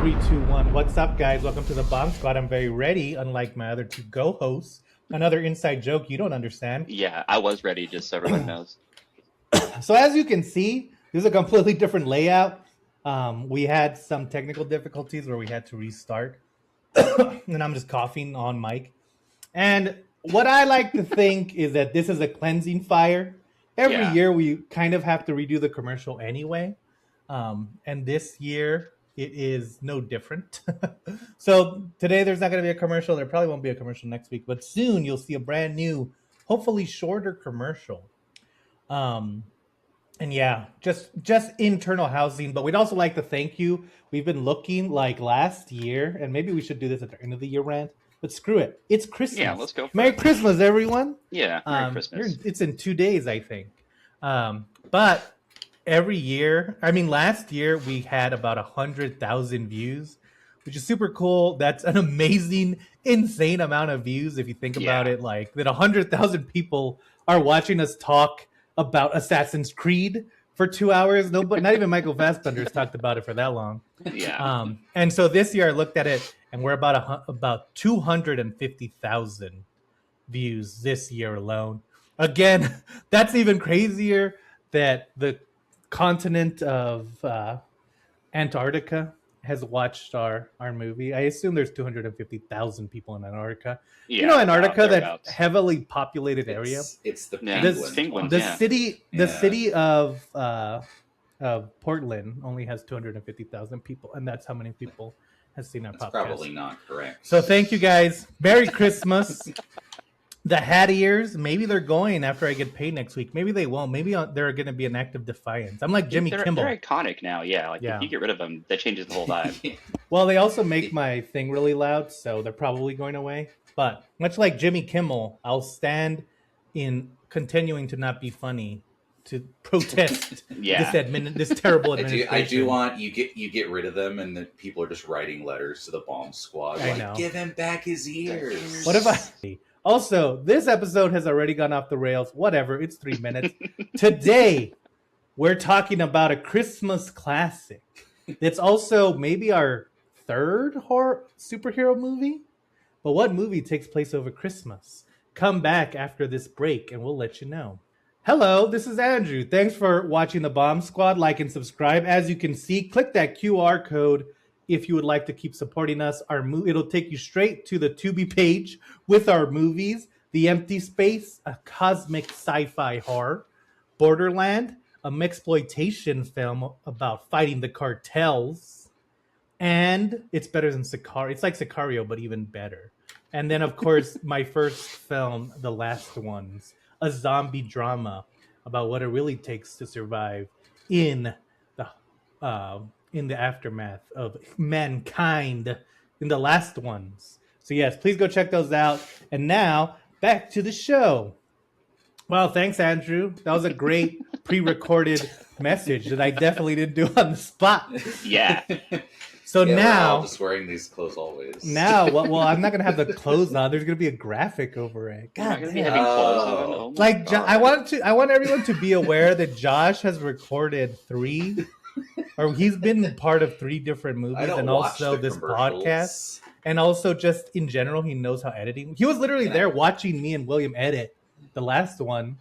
Three, two, one. What's up, guys? Welcome to the Bomb Squad. I'm very ready, unlike my other two co-hosts. Another inside joke you don't understand. Yeah, I was ready, just so everyone knows. So as you can see, this is a completely different layout. We had some technical difficulties where we had to restart. And I'm just coughing on mic. And what I like to think is that this is a cleansing fire. Every Yeah. year we kind of have to redo the commercial anyway. And this year it is no different. So today there's not going to be a commercial. There probably won't be a commercial next week, but soon you'll see a brand new, hopefully shorter commercial. And yeah, just internal housing. But we'd also like to thank you. We've been looking like last year, and maybe we should do this at the end of the year rant. But screw it, it's Christmas. Yeah, let's go for Merry it. Christmas, everyone. Yeah, Merry Christmas. It's in 2 days, I think. But every year, I mean, last year we had about 100,000 views, which is super cool. That's an amazing, insane amount of views if you think about Yeah. it. Like that, 100,000 people are watching us talk about Assassin's Creed for 2 hours. No, but not even Michael Fassbender's talked about it for that long. Yeah. And so this year I looked at it, and we're about 250,000 views this year alone. Again, that's even crazier that the continent of Antarctica has watched our movie. I assume there's 250,000 people in Antarctica. Yeah. You know, Antarctica, that thereabouts. heavily populated area. It's the Yeah, penguins. it's penguins, The yeah. city of Portland only has 250,000 people, and that's how many people has seen our That's podcast. probably not correct. So thank you guys. Merry Christmas. The Hat Ears, maybe they're going after I get paid next week. Maybe they won't. Maybe they're going to be an act of defiance. I'm like Jimmy they're, Kimmel. They're iconic now. Yeah, like Yeah. if you get rid of them, that changes the whole vibe. Well, they also make my thing really loud, so they're probably going away. But much like Jimmy Kimmel, I'll stand in continuing to not be funny to protest Yeah. this terrible I administration. do want you get rid of them, and then people are just writing letters to the bomb squad. I Like, know. give him back his ears. What if I? Also, this episode has already gone off the rails. Whatever, it's 3 minutes. Today, we're talking about a Christmas classic. It's also maybe our third horror superhero movie. But what movie takes place over Christmas? Come back after this break and we'll let you know. Hello, this is Andrew. Thanks for watching the Bomb Squad. Like and subscribe. As you can see, click that QR code if you would like to keep supporting us. It'll take you straight to the Tubi page with our movies: The Empty Space, a cosmic sci-fi horror; Borderland, a mexploitation film about fighting the cartels; and it's better than Sicario. It's like Sicario, but even better. And then, of course, my first film, The Last Ones, a zombie drama about what it really takes to survive in the aftermath of mankind in The Last Ones. So yes, please go check those out. And now back to the show. Well, thanks, Andrew. That was a great pre-recorded message that I definitely didn't do on the spot. Yeah. So Yeah, we're now, all just wearing these clothes always. well, I'm not gonna have the clothes on. There's gonna be a graphic over it. You're not God gonna be damn. having clothes on. Oh. Oh my Like God. I want everyone to be aware that Josh has recorded 3, or he's been part of 3 different I movies, don't and watch also the this commercials. podcast, and also just in general, he knows how editing. He was literally Yeah. there watching me and William edit the last one,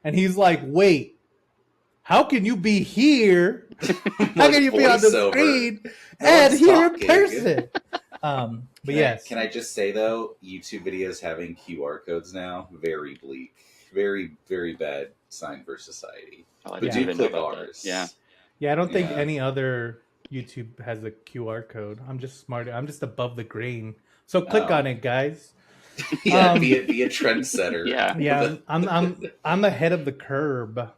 and he's like, "Wait, how can you be here? How can you be on the Voiceover. screen No and one's here in talking. person?" But yes, Can I just say though, YouTube videos having QR codes now, very bleak, very very bad sign for society. Oh, I But didn't do even know click about that. ours. Yeah. yeah, I don't think Yeah. any other YouTube has a QR code. I'm just smarter. I'm just above the grain. So click Oh. on it, guys. Yeah, Um, be a trendsetter. Yeah. Yeah, I'm ahead of the curb.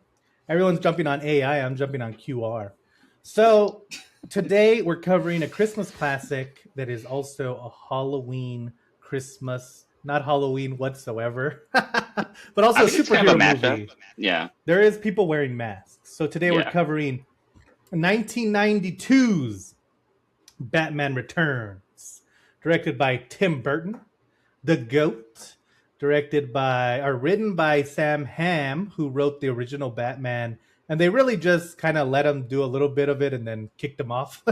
Everyone's jumping on AI. I'm jumping on QR. So today we're covering a Christmas classic that is also a Halloween Christmas, not Halloween whatsoever, but also I a think it's kind of a superhero mashup. movie. Yeah. There is people wearing masks. So today we're Yeah. covering 1992's Batman Returns, directed by Tim Burton. The GOAT, written by Sam Hamm, who wrote the original Batman and they really just kind of let him do a little bit of it and then kicked him off.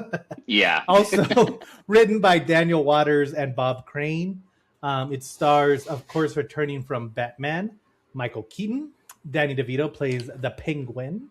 Yeah. Also written by Daniel Waters and Bob Crane. It stars, of course, returning from Batman, Michael Keaton. Danny DeVito plays the Penguin.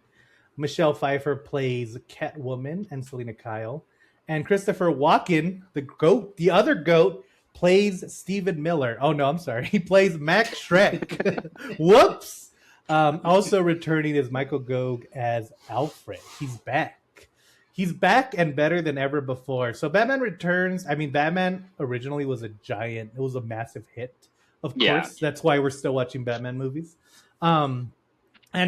Michelle Pfeiffer plays Catwoman and Selena Kyle. And Christopher Walken, the goat, the other goat, plays Stephen Miller. Oh no, I'm sorry. He plays Max Shrek. Whoops. Also returning is Michael Gove as Alfred. He's back. He's back and better than ever before. So Batman Returns. I mean, Batman originally was a giant. It was a massive hit. Of course, Yeah. that's why we're still watching Batman movies. And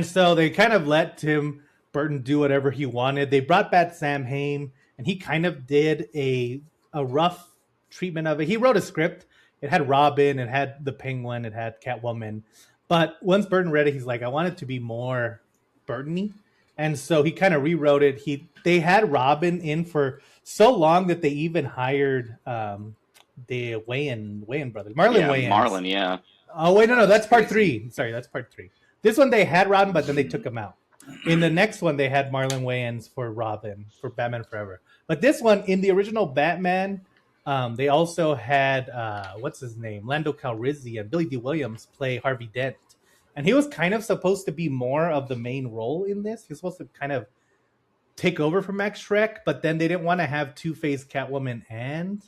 so they kind of let Tim Burton do whatever he wanted. They brought back Sam Hain, and he kind of did a rough treatment of it. He wrote a script. It had Robin, it had the Penguin, it had Catwoman. But once Burton read it, he's like, I want it to be more Burton-y. And so he kind of rewrote it. They had Robin in for so long that they even hired the Wayans brothers. Marlon Wayans. Marlon, yeah. Oh, wait, no, that's part 3. Sorry, that's part 3. This one they had Robin, but then they took him out. In the next one, they had Marlon Wayans for Robin, for Batman Forever. But this one, in the original Batman, they also had, what's his name? Lando Calrissian and Billy D. Williams play Harvey Dent. And he was kind of supposed to be more of the main role in this. He was supposed to kind of take over from Max Shrek, but then they didn't want to have Two-Face, Catwoman, and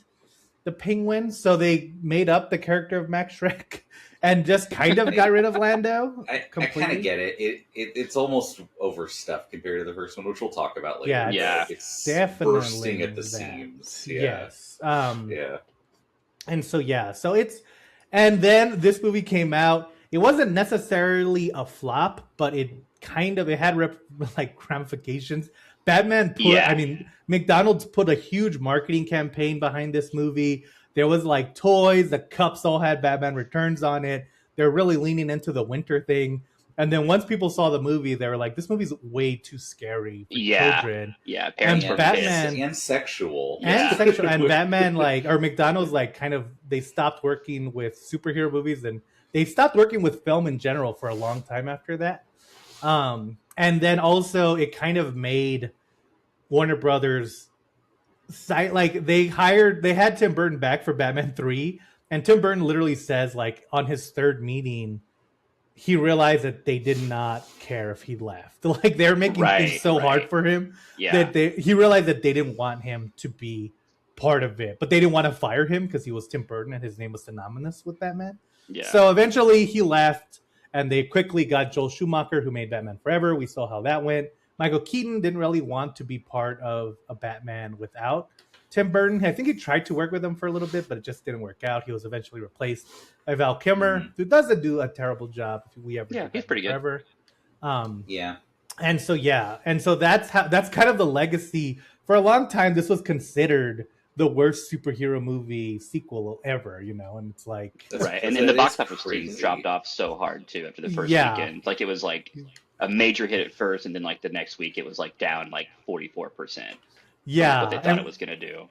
the Penguin. So they made up the character of Max Shrek and just kind of got rid of Lando. I kind of get it. It's almost overstuffed compared to the first one, which we'll talk about later. Yeah, Yeah. It's definitely bursting at the that. seams. Yeah. Yes. Yeah. And so, yeah. So it's... And then this movie came out. It wasn't necessarily a flop, but it had ramifications. Batman put... Yeah. I mean, McDonald's put a huge marketing campaign behind this movie. There was like toys. The cups all had Batman Returns on it. They're really leaning into the winter thing. And then once people saw the movie, they were like, this movie's way too scary for children. Yeah, parents And were Batman- pissed. And sexual. And Yeah. sexual. And Batman, or McDonald's, they stopped working with superhero movies, and they stopped working with film in general for a long time after that. And then also it kind of made Warner Brothers they had Tim Burton back for Batman 3, and Tim Burton literally says, on his third meeting, he realized that they did not care if he left. They were making things so hard for him that he realized that they didn't want him to be part of it, but they didn't want to fire him because he was Tim Burton and his name was synonymous with Batman. Yeah. So eventually he left, and they quickly got Joel Schumacher, who made Batman Forever. We saw how that went. Michael Keaton didn't really want to be part of a Batman without Tim Burton. I think he tried to work with him for a little bit, but it just didn't work out. He was eventually replaced by Val Kilmer, who doesn't do a terrible job. If we ever Yeah, he's pretty good. Forever. Yeah. And so that's kind of the legacy. For a long time, this was considered the worst superhero movie sequel ever, and it's like Right, and then the box office team dropped off so hard too after the first weekend. It was a major hit at first, and then the next week it was down 44%. Yeah, what they thought it was going to do.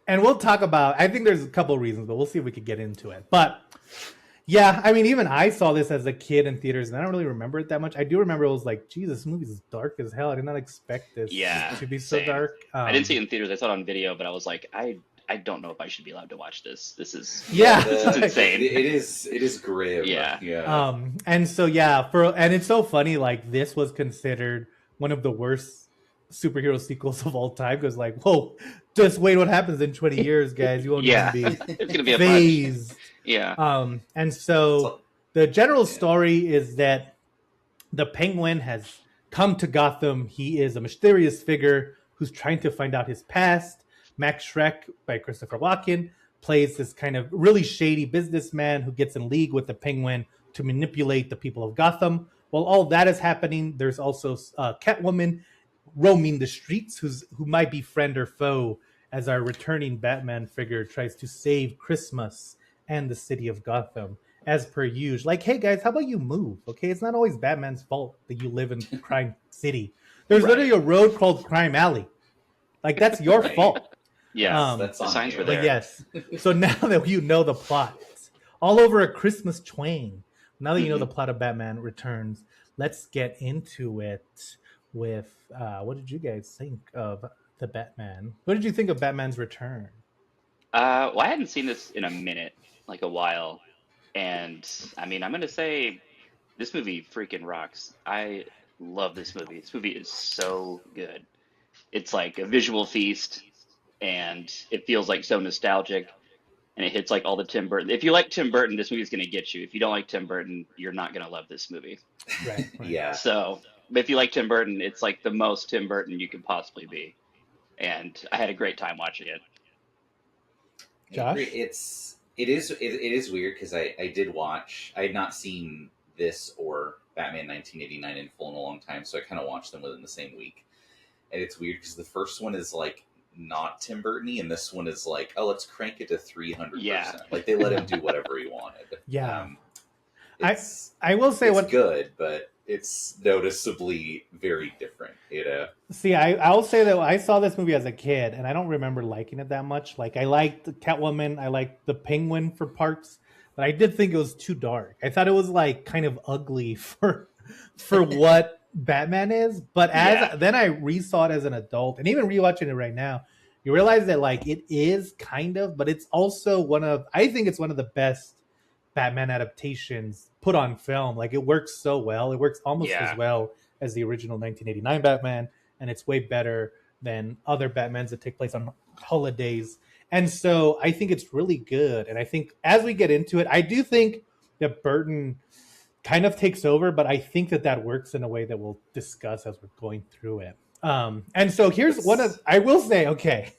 And we'll talk about. I think there's a couple of reasons, but we'll see if we could get into it. But yeah, I mean, even I saw this as a kid in theaters, and I don't really remember it that much. I do remember it was like, Jesus, this movie is dark as hell. I did not expect this to be so same. dark. I didn't see it in theaters. I saw it on video, but I was like, I don't know if I should be allowed to watch this. This is this is insane. It is grim. Yeah. And so and it's so funny. This was considered one of the worst superhero sequels of all time because whoa, just wait what happens in 20 years, guys. You won't even be it's gonna be phased. Yeah. And so the general story is that the Penguin has come to Gotham. He is a mysterious figure who's trying to find out his past. Max Shrek, by Christopher Walken, plays this kind of really shady businessman who gets in league with the Penguin to manipulate the people of Gotham. While all that is happening, there's also Catwoman roaming the streets, who might be friend or foe, as our returning Batman figure tries to save Christmas and the city of Gotham, as per usual. Hey guys, how about you move? Okay, it's not always Batman's fault that you live in Crime City. There's literally a road called Crime Alley. That's your fault. Yeah, that's the signs were But there. yes, so now that you know the plot, all over a Christmas train. Now that you know the plot of Batman Returns, let's get into it. with what did you guys think of the Batman? What did you think of Batman's return? Well, I hadn't seen this in a minute, like a while, and I mean, I'm gonna say this movie freaking rocks. I love this movie. This movie is so good. It's like a visual feast, and it feels like so nostalgic, and it hits like all the Tim Burton. If you like Tim Burton, this movie's gonna get you. If you don't like Tim Burton, you're not gonna love this movie. Right. Yeah. So, but if you like Tim Burton, it's like the most Tim Burton you could possibly be, and I had a great time watching it. Josh? It is weird because I did watch. I had not seen this or Batman 1989 in full in a long time, so I kind of watched them within the same week. And it's weird because the first one is like not Tim Burton-y, and this one is like, oh, let's crank it to 300%. Yeah. Like they let him do whatever he wanted. Yeah. It's, I will say it's good, but it's noticeably very different, you know? See, I'll say that I saw this movie as a kid, and I don't remember liking it that much. Like, I liked Catwoman, I liked the Penguin for parts, but I did think it was too dark. I thought it was like kind of ugly for what Batman is. But then I resaw it as an adult, and even rewatching it right now, you realize that like it is kind of, but it's also I think it's one of the best Batman adaptations put on film. Like it works so well. It works almost as well as the original 1989 Batman, and it's way better than other Batmans that take place on holidays. And so I think it's really good. And I think as we get into it, I do think that Burton kind of takes over, but I think that works in a way that we'll discuss as we're going through it. And so here's I will say, okay.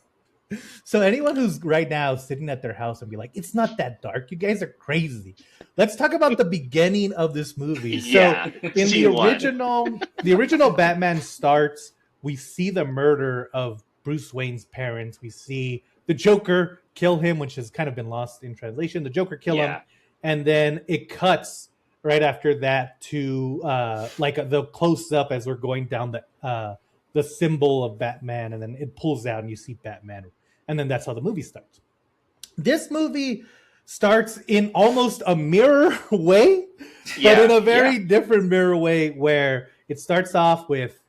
So anyone who's right now sitting at their house and be like, it's not that dark. You guys are crazy. Let's talk about the beginning of this movie. Yeah, so in the original Batman starts, we see the murder of Bruce Wayne's parents. We see the Joker kill him, which has kind of been lost in translation. The Joker kill him. And then it cuts right after that to like the close up as we're going down the symbol of Batman. And then it pulls out and you see Batman. And then that's how the movie starts. This movie starts in almost a mirror way, but in a very different mirror way, where it starts off with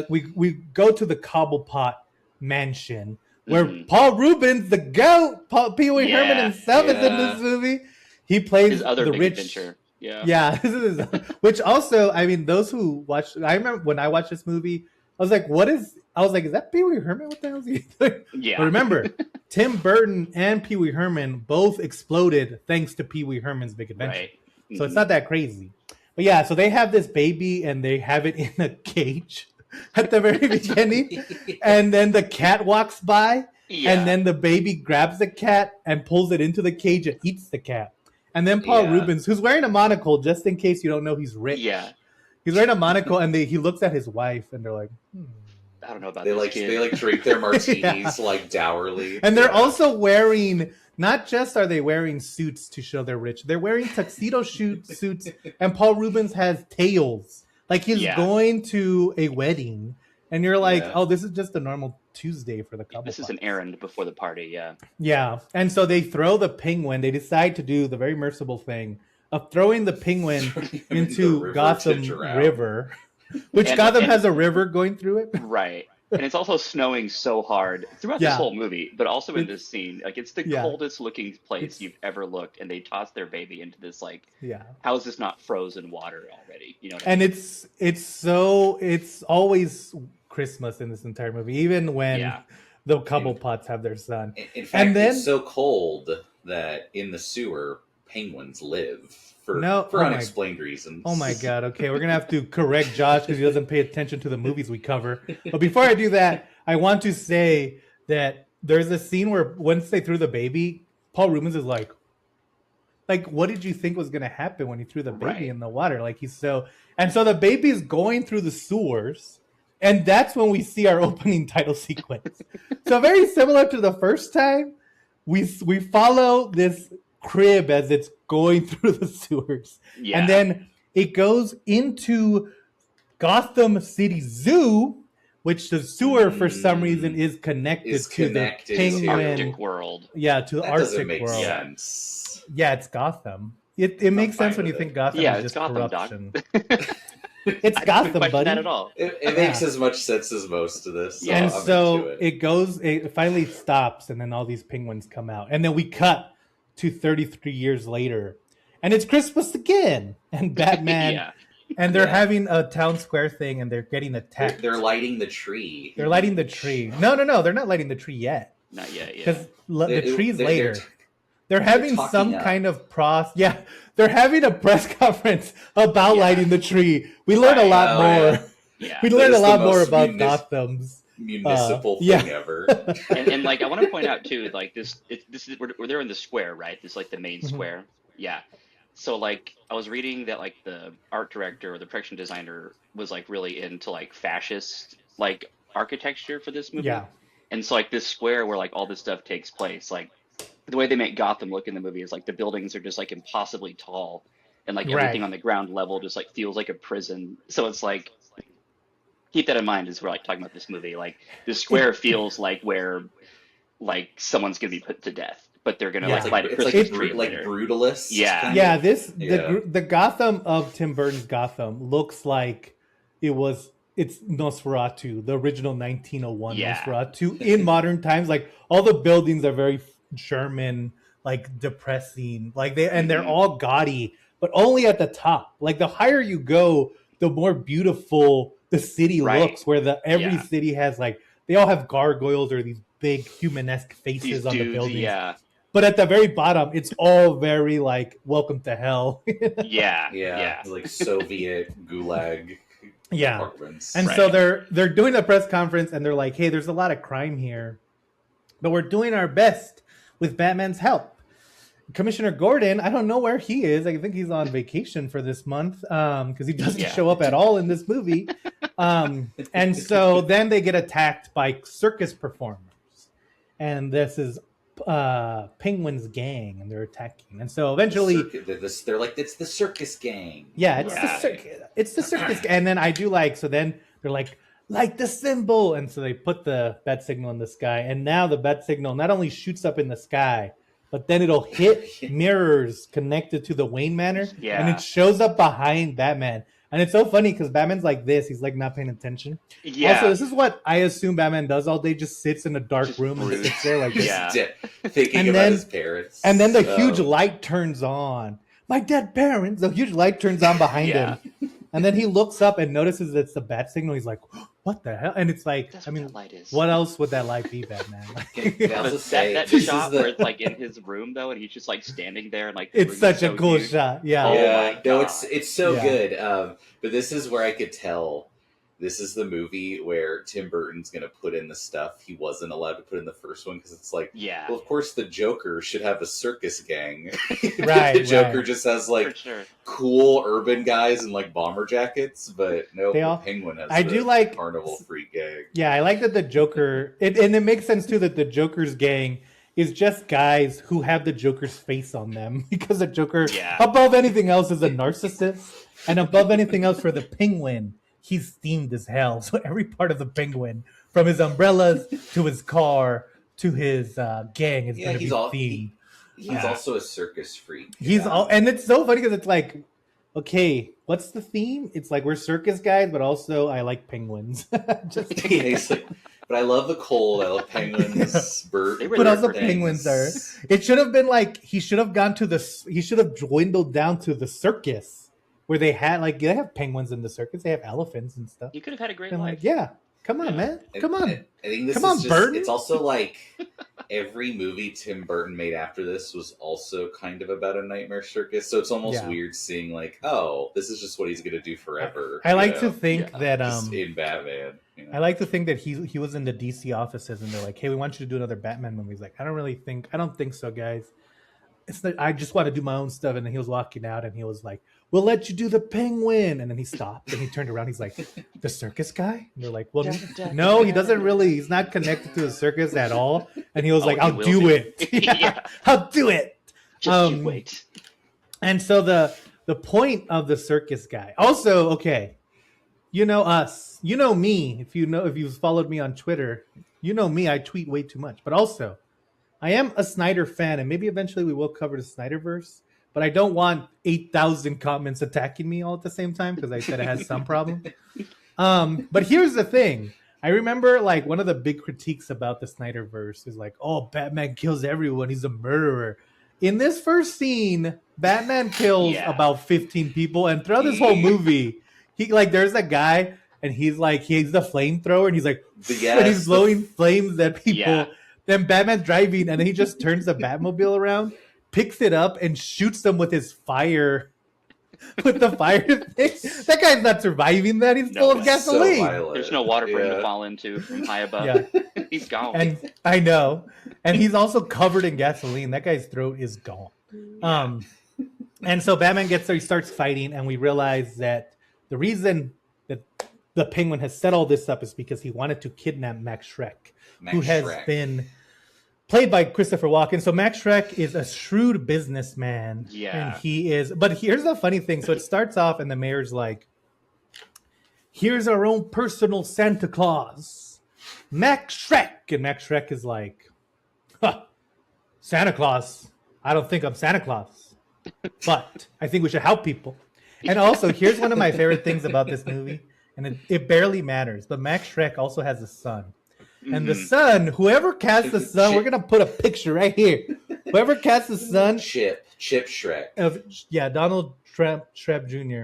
we go to the Cobblepot mansion where Paul Rubens, the goat, Pee Wee Herman himself is in this movie. He plays his other the big rich adventure. This is which also, I mean, those who watch, I remember when I watched this movie, I was like, is that Pee Wee Herman? What the hell is he doing? Yeah. But remember, Tim Burton and Pee Wee Herman both exploded thanks to Pee Wee Herman's Big Adventure. Right. So it's not that crazy. But yeah, so they have this baby and they have it in a cage at the very beginning. And then the cat walks by and then the baby grabs the cat and pulls it into the cage and eats the cat. And then Paul Rubens, who's wearing a monocle, just in case you don't know he's rich. Yeah. He's wearing a monocle, and he looks at his wife, and they're like, I don't know about they this like kid. they like drink their martinis like dourly, and they're also wearing. Not just are they wearing suits to show they're rich, they're wearing tuxedo suits, and Paul Rubens has tails, like he's going to a wedding, and you're like, oh, this is just a normal Tuesday for the couple. This is an errand before the party, Yeah, and so they throw the penguin. They decide to do the very merciful thing of throwing the penguin into Gotham River, which Gotham has a river going through it. Right. And it's also snowing so hard throughout this whole movie, but also in this scene. Like, it's the coldest looking place you've ever looked, and they toss their baby into this, like, how is this not frozen water already? You know what I mean? It's always Christmas in this entire movie, even when the Cobblepots have their son. In fact, it's so cold that in the sewer, penguins live for unexplained reasons. Oh my god, okay, we're gonna have to correct Josh because he doesn't pay attention to the movies we cover. But before I do that, I want to say that there's a scene where once they threw the baby, Paul Rubens is like, what did you think was gonna happen when he threw the baby in the water? Like so the baby's going through the sewers, and that's when we see our opening title sequence. So very similar to the first time, we follow this crib as it's going through the sewers, and then it goes into Gotham City Zoo, which the sewer for some reason is connected to the penguin Arctic world. To the Arctic world. Sense. Yeah, it's Gotham. It makes sense when you think Gotham is just Gotham, corruption. It's I don't Gotham, question buddy. that at all. It makes as much sense as most of this. So Yeah. And I'm so into it. it finally stops, and then all these penguins come out, and then we cut to 33 years later, and it's Christmas again, and Batman, Yeah. and they're Yeah. having a town square thing, and they're getting attacked. They're lighting the tree. They're lighting the tree. No, they're not lighting the tree yet, Not yet. Yeah. because the tree's They're- later. They're having talking some up. kind of Yeah, they're having a press conference about Yeah. lighting the tree. We learned a Right. lot Oh, more. yeah. Yeah. We That learned a is the lot more most about Gotham's. municipal yeah. thing ever. And like I want to point out too, like this is where they're in the square, right? This is like the main Mhm. square. Yeah. So like I was reading that like the art director or the production designer was like really into like fascist like architecture for this movie. Yeah. And so like this square where like all this stuff takes place, like the way they make Gotham look in the movie is like the buildings are just like impossibly tall, and like everything Right. on the ground level just like feels like a prison. So it's like keep that in mind as we're like talking about this movie. Like the square feels like where like someone's gonna be put to death, but they're gonna Yeah. like It's light a like, it's like, Christmas bru- tree like later. brutalist. Yeah. kind Yeah, of. the Gotham of Tim Burton's Gotham looks like it's Nosferatu, the original 1901 Yeah. Nosferatu in modern times. Like all the buildings are very German, like depressing, like they're Mhm. all gaudy, but only at the top. Like the higher you go, the more beautiful the city Right. looks. Where every Yeah. city has like they all have gargoyles or these big humanesque faces These on the dudes, buildings. yeah, But at the very bottom, it's all very like welcome to hell. yeah, Yeah, like Soviet gulag Yeah. apartments. And Right. so they're doing a press conference and they're like, "Hey, there's a lot of crime here, but we're doing our best with Batman's help." Commissioner Gordon, I don't know where he is. I think he's on vacation for this month because he doesn't Yeah. show up at all in this movie. And so then they get attacked by circus performers, and this is Penguin's gang, and they're attacking. And so eventually, they're like, it's the circus gang. yeah, it's Yeah. the circus. It's the circus. And then I do like, so then they're like the symbol. And so they put the bat signal in the sky. And now the bat signal not only shoots up in the sky, but then it'll hit mirrors connected to the Wayne Manor. And Yeah. it shows up behind Batman. And it's so funny because Batman's like this. He's like not paying attention. yeah. Also, this is what I assume Batman does all day. Just sits in a dark Just room and broods. sits there like this. Yeah. Thinking And about then- his parents. And then the huge Oh. light turns on. My dead parents. The huge light turns on behind Yeah. him. And then he looks up and notices it's the bat signal. He's like, what the hell? And it's like, That's I what mean, that light is. what else would that light be, Batman? They also But say that this shot is the- where it's like in his room though, and he's just like standing there, and like the It's room such is a so cool huge. shot. Yeah. Oh yeah, my no, God. it's so Yeah. good. But this is where I could tell this is the movie where Tim Burton's gonna put in the stuff he wasn't allowed to put in the first one because it's like, Yeah, well, of course the Joker should have a circus gang. Right, the Joker right. just has for like sure. cool urban guys in like bomber jackets, but no, They all- the Penguin has I the do like- carnival freak gang. Yeah, I like that the Joker, and it makes sense too that the Joker's gang is just guys who have the Joker's face on them because the Joker, Yeah. above anything else, is a narcissist. And above anything else, for the Penguin, he's themed as hell. So every part of the Penguin, from his umbrellas to his car to his gang, is Yeah, going to be he's all- themed. He's Yeah. also a circus freak. He's yeah. all, and it's so funny because it's like, okay, what's the theme? It's like we're circus guys, but also I like penguins. Just Yeah, he's like, but I love the cold. I love penguins. Bird, They were But there also for penguins things. It should have been like he should have gone to he should have dwindled down to the circus where they had like they have penguins in the circus, they have elephants and stuff. You could have had a great And life. like, yeah, come on, Yeah. man, And- come on. and I think this Come is on, just, Burton. It's also like every movie Tim Burton made after this was also kind of about a nightmare circus. So it's almost Yeah. weird seeing like, oh, this is just what he's gonna do forever. I like you to know? think Yeah. that Just in Batman. You know? I like to think that he was in the DC offices and they're like, hey, we want you to do another Batman movie. He's like, I don't think so, guys. It's not, I just want to do my own stuff. And then he was walking out and he was like, we'll let you do the Penguin. And then he stopped and he turned around. He's like, the circus guy? And they're like, well, no, he doesn't really. He's not connected to the circus at all. And he was Oh, like, he I'll will do be. it. Yeah. I'll do it. Just you Um, wait. And so the point of the circus guy. Also, okay, you know us, you know me. If you've followed me on Twitter, you know me. I tweet way too much. But also, I am a Snyder fan, and maybe eventually we will cover the Snyderverse. but I don't want 8,000 comments attacking me all at the same time because I said it has some problem. But here's the thing. I remember like one of the big critiques about the Snyderverse is like, oh, Batman kills everyone. He's a murderer. In this first scene, Batman kills Yeah. about 15 people, and throughout this whole movie, he like there's a guy and he's like he's the flamethrower and he's like and he's blowing flames at people. Yeah. Then Batman's driving and then he just turns the Batmobile around, picks it up, and shoots them with his fire. With the fire thing. That guy's not surviving that. He's No full of way. gasoline. There's no water for him to Yeah. fall into from high above. Yeah. He's gone. And I know. And he's also covered in gasoline. That guy's throat is gone. And so Batman gets there, he starts fighting, and we realize that the reason that the Penguin has set all this up is because he wanted to kidnap Max Schreck, who has been played by Christopher Walken. So Max Schreck is a shrewd businessman. Yeah. And he is, but here's the funny thing. So it starts off and the mayor's like, here's our own personal Santa Claus, Max Schreck. And Max Schreck is like, huh, Santa Claus? I don't think I'm Santa Claus, but I think we should help people. And also, here's one of my favorite things about this movie, and it barely matters, but Max Schreck also has a son. And the son, whoever cast the son, we're gonna put a picture right here. Whoever cast the son, Chip Shrek. Donald Trump Jr.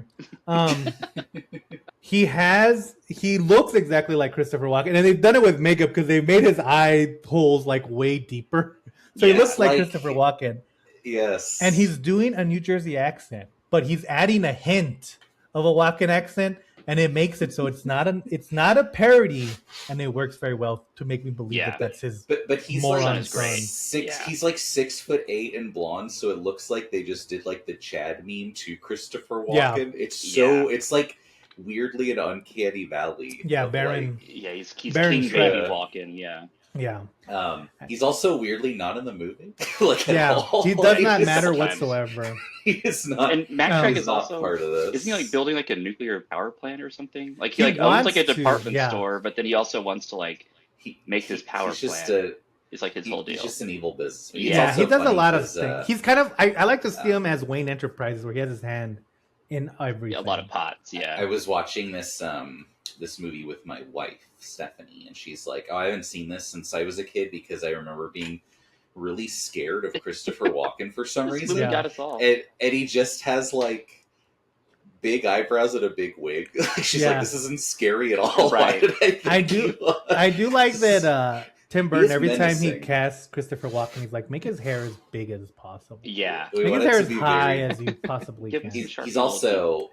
He looks exactly like Christopher Walken, and they've done it with makeup because they made his eye holes like way deeper, so he looks like Christopher Walken. Yes, and he's doing a New Jersey accent, but he's adding a hint of a Walken accent. And it makes it so it's not a parody, and it works very well to make me believe that that's his. But he's moron like son. He's like 6'8" and blonde, so it looks like they just did like the Chad meme to Christopher Walken. It's like weirdly an uncanny valley. Yeah, Baron. Like, he's Baron King Baby Walken. Yeah. He's also weirdly not in the movie. At all. He does not matter whatsoever. He is not. And Max Schreck is not also part of this. Isn't he like building like a nuclear power plant or something? Like He like owns like a wants to, department yeah. store, but then he also wants to like make this power he's just plant. It's like his whole deal. He's just an evil businessman. Yeah, he does a lot of things. He's kind of I like to see him as Wayne Enterprises, where he has his hand in everything. A lot of pots. Yeah. I was watching this movie with my wife Stephanie, and she's like, "Oh, I haven't seen this since I was a kid because I remember being really scared of Christopher Walken for some This reason." movie got us all. And he just has like big eyebrows and a big wig. She's like, "This isn't scary at all." Right. Why did I do like that Tim Burton, every time he menacing. casts Christopher Walken, he's like, make his hair as big as possible. Yeah. We Make want his it hair to as be high very- as you possibly Give can. him sharp He's also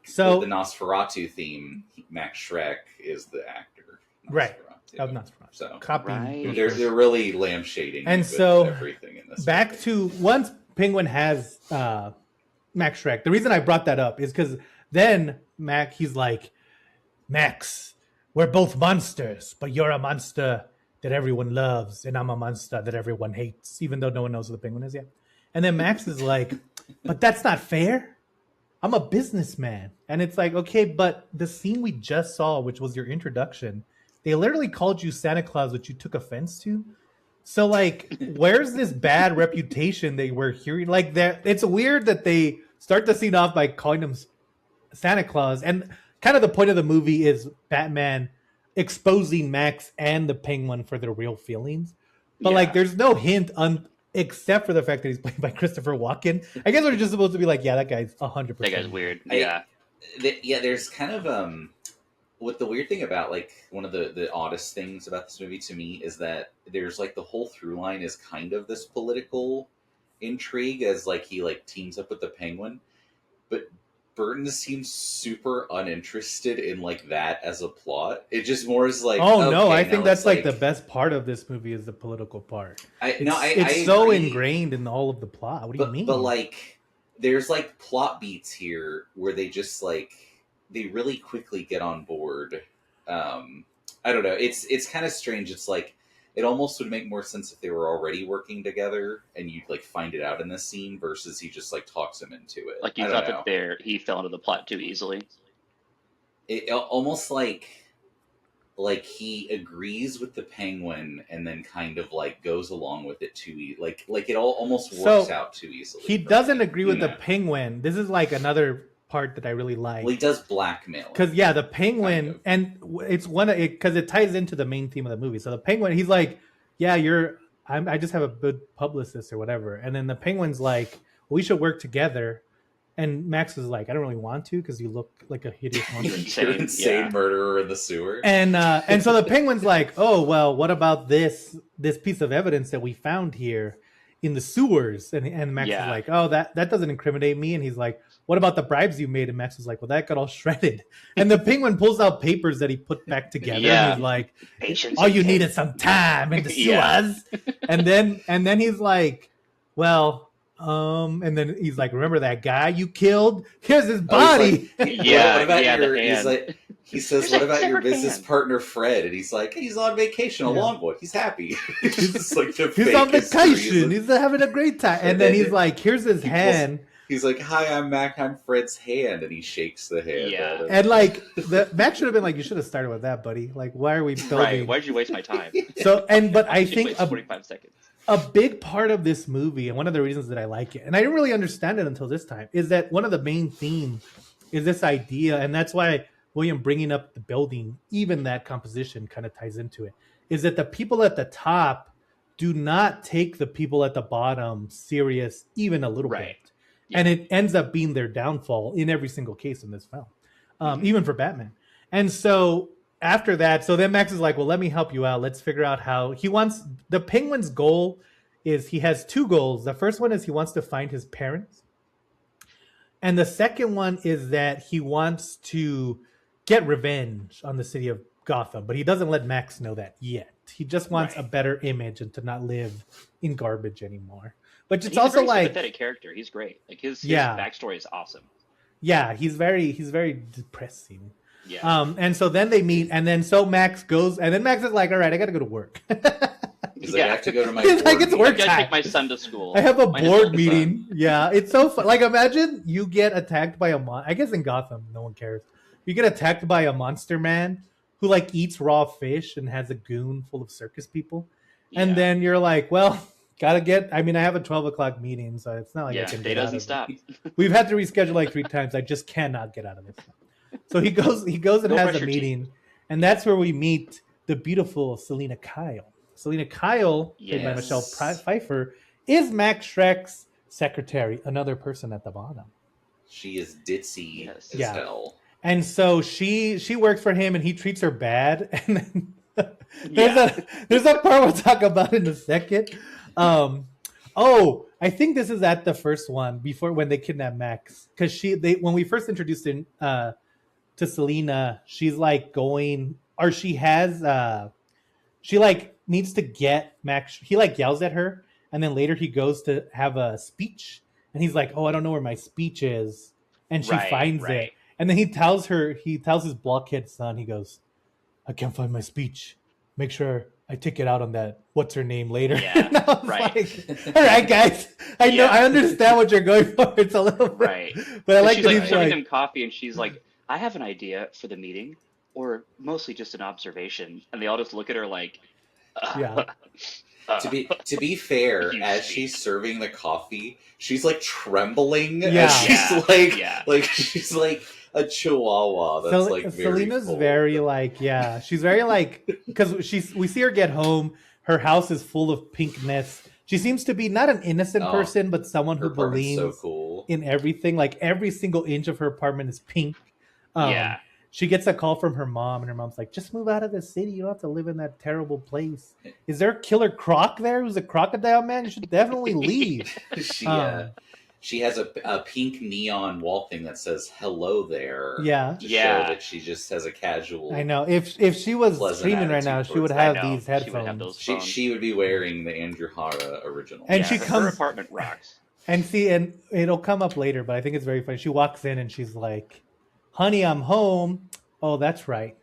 So with the Nosferatu theme. Max Schreck is the actor. Right. Nosferatu. Of Nosferatu. So Copy. Right. they're really lampshading And with so, everything in this. back movie. to once Penguin has Max Schreck. The reason I brought that up is because then he's like, Max, we're both monsters, but you're a monster that everyone loves, and I'm a monster that everyone hates, even though no one knows who the Penguin is yet. And then Max is like, but that's not fair. I'm a businessman. And it's like, okay, but the scene we just saw, which was your introduction, they literally called you Santa Claus, which you took offense to. So, like, where's this bad reputation they were hearing? Like, it's weird that they start the scene off by calling him Santa Claus. And kind of the point of the movie is Batman exposing Max and the Penguin for their real feelings. But, like, there's no hint except for the fact that he's played by Christopher Walken. I guess we're just supposed to be like, yeah, that guy's 100%. That guy's weird. There's kind of what the weird thing about like one of the oddest things about this movie to me is that there's like the whole through line is kind of this political intrigue as like he like teams up with the Penguin, but Burton seems super uninterested in like that as a plot. It just more is like, oh no, I now think that's it's like the best part of this movie is the political part. It's I so agree. ingrained in all of the plot. What do you mean? But like, there's like plot beats here where they just like they really quickly get on board. I don't know. It's kind of strange. It's like it almost would make more sense if they were already working together and you'd like find it out in this scene versus he just like talks him into it. Like you thought that he fell into the plot too easily. It almost like like he agrees with the Penguin and then kind of like goes along with it too like it all almost works out too easily. He doesn't agree with the Penguin. This is like another part that I really like. Well, he does blackmail because the Penguin, and it's because it ties into the main theme of the movie. So the Penguin, he's like, yeah, I just have a good publicist or whatever, and then the Penguin's like, well, we should work together. And Max is like, I don't really want to because you look like a hideous monster. You're an insane murderer in the sewer. And so the Penguin's like, oh, well, what about this piece of evidence that we found here in the sewers? And Max is like, oh, that doesn't incriminate me. And he's like, what about the bribes you made? And Max is like, well, that got all shredded. And the Penguin pulls out papers that he put back together. And he's like, all you need is some time in the sewers. And then he's like, well... and then he's like, remember that guy you killed? Here's his body. Like, what about your he's like, he says, what about your business partner Fred? And he's like, he's on vacation, a long one. He's happy. He's like he's on vacation. He's having a great time. And then he's like, here's his hand. He's like, hi, I'm Mac. I'm Fred's hand. And he shakes the hand. Yeah. And like, Mac should have been like, you should have started with that, buddy. Like, why are we building? Right. Why did you waste my time? But I think 45 seconds. A big part of this movie, and one of the reasons that I like it, and I didn't really understand it until this time, is that one of the main themes is this idea, and that's why William bringing up the building, even that composition kind of ties into it, is that the people at the top do not take the people at the bottom serious even a little bit. Yeah. And it ends up being their downfall in every single case in this film, even for Batman. And so... after that, so then Max is like, well, let me help you out. Let's figure out how he wants. The Penguin's goal is he has two goals. The first one is he wants to find his parents. And the second one is that he wants to get revenge on the city of Gotham. But he doesn't let Max know that yet. He just wants a better image and to not live in garbage anymore. But it's also a very sympathetic character. He's great. Like his backstory is awesome. Yeah, he's very depressing. Yeah. And so then they meet, and then so Max goes, and then Max is like, "All right, I got to go to work." He's like, I have to go to my. It's like it's work time. I gotta take my son to school. I have a board meeting. Yeah, it's so fun. Like, imagine you get attacked by I guess in Gotham, no one cares. You get attacked by a monster man who like eats raw fish and has a goon full of circus people, and then you're like, well. Gotta get. I mean, I have a 12:00 meeting, so it's not like I can. Day doesn't stop. We've had to reschedule like 3 times. I just cannot get out of this. So he goes and has a meeting, and that's where we meet the beautiful Selina Kyle. Selina Kyle, played by Michelle Pfeiffer, is Max Schreck's secretary, another person at the bottom. She is ditzy as hell. And so she works for him, and he treats her bad. And then there's a part we'll talk about in a second. I think this is at the first one when they kidnap Max, because when we first introduced him to Selina, she's like going, or she like needs to get Max. He like yells at her, and then later he goes to have a speech, and he's like, "Oh, I don't know where my speech is," and she finds it, and then he tells his blockhead son, he goes, "I can't find my speech. Make sure I take it out on that what's her name later." Yeah, like, all right, guys. I know, I understand what you're going for. It's a little bit, but I like that he's serving him coffee, and she's like, "I have an idea for the meeting, or mostly just an observation," and they all just look at her like, To be fair, as she's serving the coffee, she's like trembling. Yeah, she's like a chihuahua. That's like very Selina's cold. Very like she's very like, because we see her get home. Her house is full of pinkness. She seems to be not an innocent person, but someone who believes in everything. Like every single inch of her apartment is pink. She gets a call from her mom, and her mom's like, "Just move out of the city. You don't have to live in that terrible place. Is there a killer croc there who's a crocodile man? You should definitely leave." She has a pink neon wall thing that says "Hello there." Yeah, to show that she just has a casual. I know. If she was streaming right now, she would have these headphones. She would be wearing the Andrew Hara original. And she comes. Her apartment rocks. And it'll come up later, but I think it's very funny. She walks in and she's like, "Honey, I'm home." "Oh, that's right.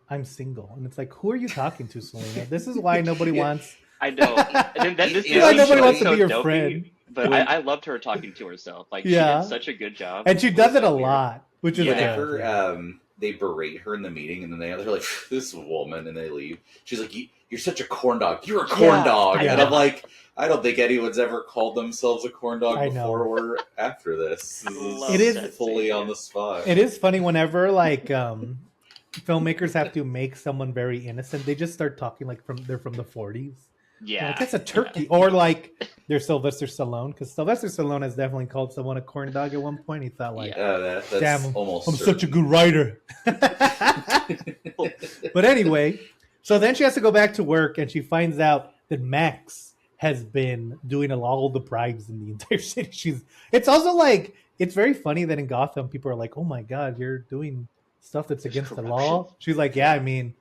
I'm single." And it's like, who are you talking to, Selina? This is why nobody wants. I know. And then this is why nobody wants to be your friend. But I loved her talking to herself. Like she did such a good job. And she does it a lot, which is whenever they berate her in the meeting, and then they're like, "This woman," and they leave. She's like, "You're such a corn dog. You're a corn Yeah, dog." I And know. I'm like, I don't think anyone's ever called themselves a corn dog I before know. or after this. This Love It is- that fully scene, on yeah. the spot. It is funny whenever like filmmakers have to make someone very innocent, they just start talking like they're from the 40s. Yeah. Like, that's a turkey. Or like they're Sylvester Stallone, because Sylvester Stallone has definitely called someone a corn dog at one point. He thought like, That's damn, almost I'm certain. such a good writer. But anyway, so then she has to go back to work, and she finds out that Max has been doing all the bribes in the entire city. It's also like, it's very funny that in Gotham people are like, oh my god, you're doing stuff that's There's against the corruption. law. She's like, yeah, I mean,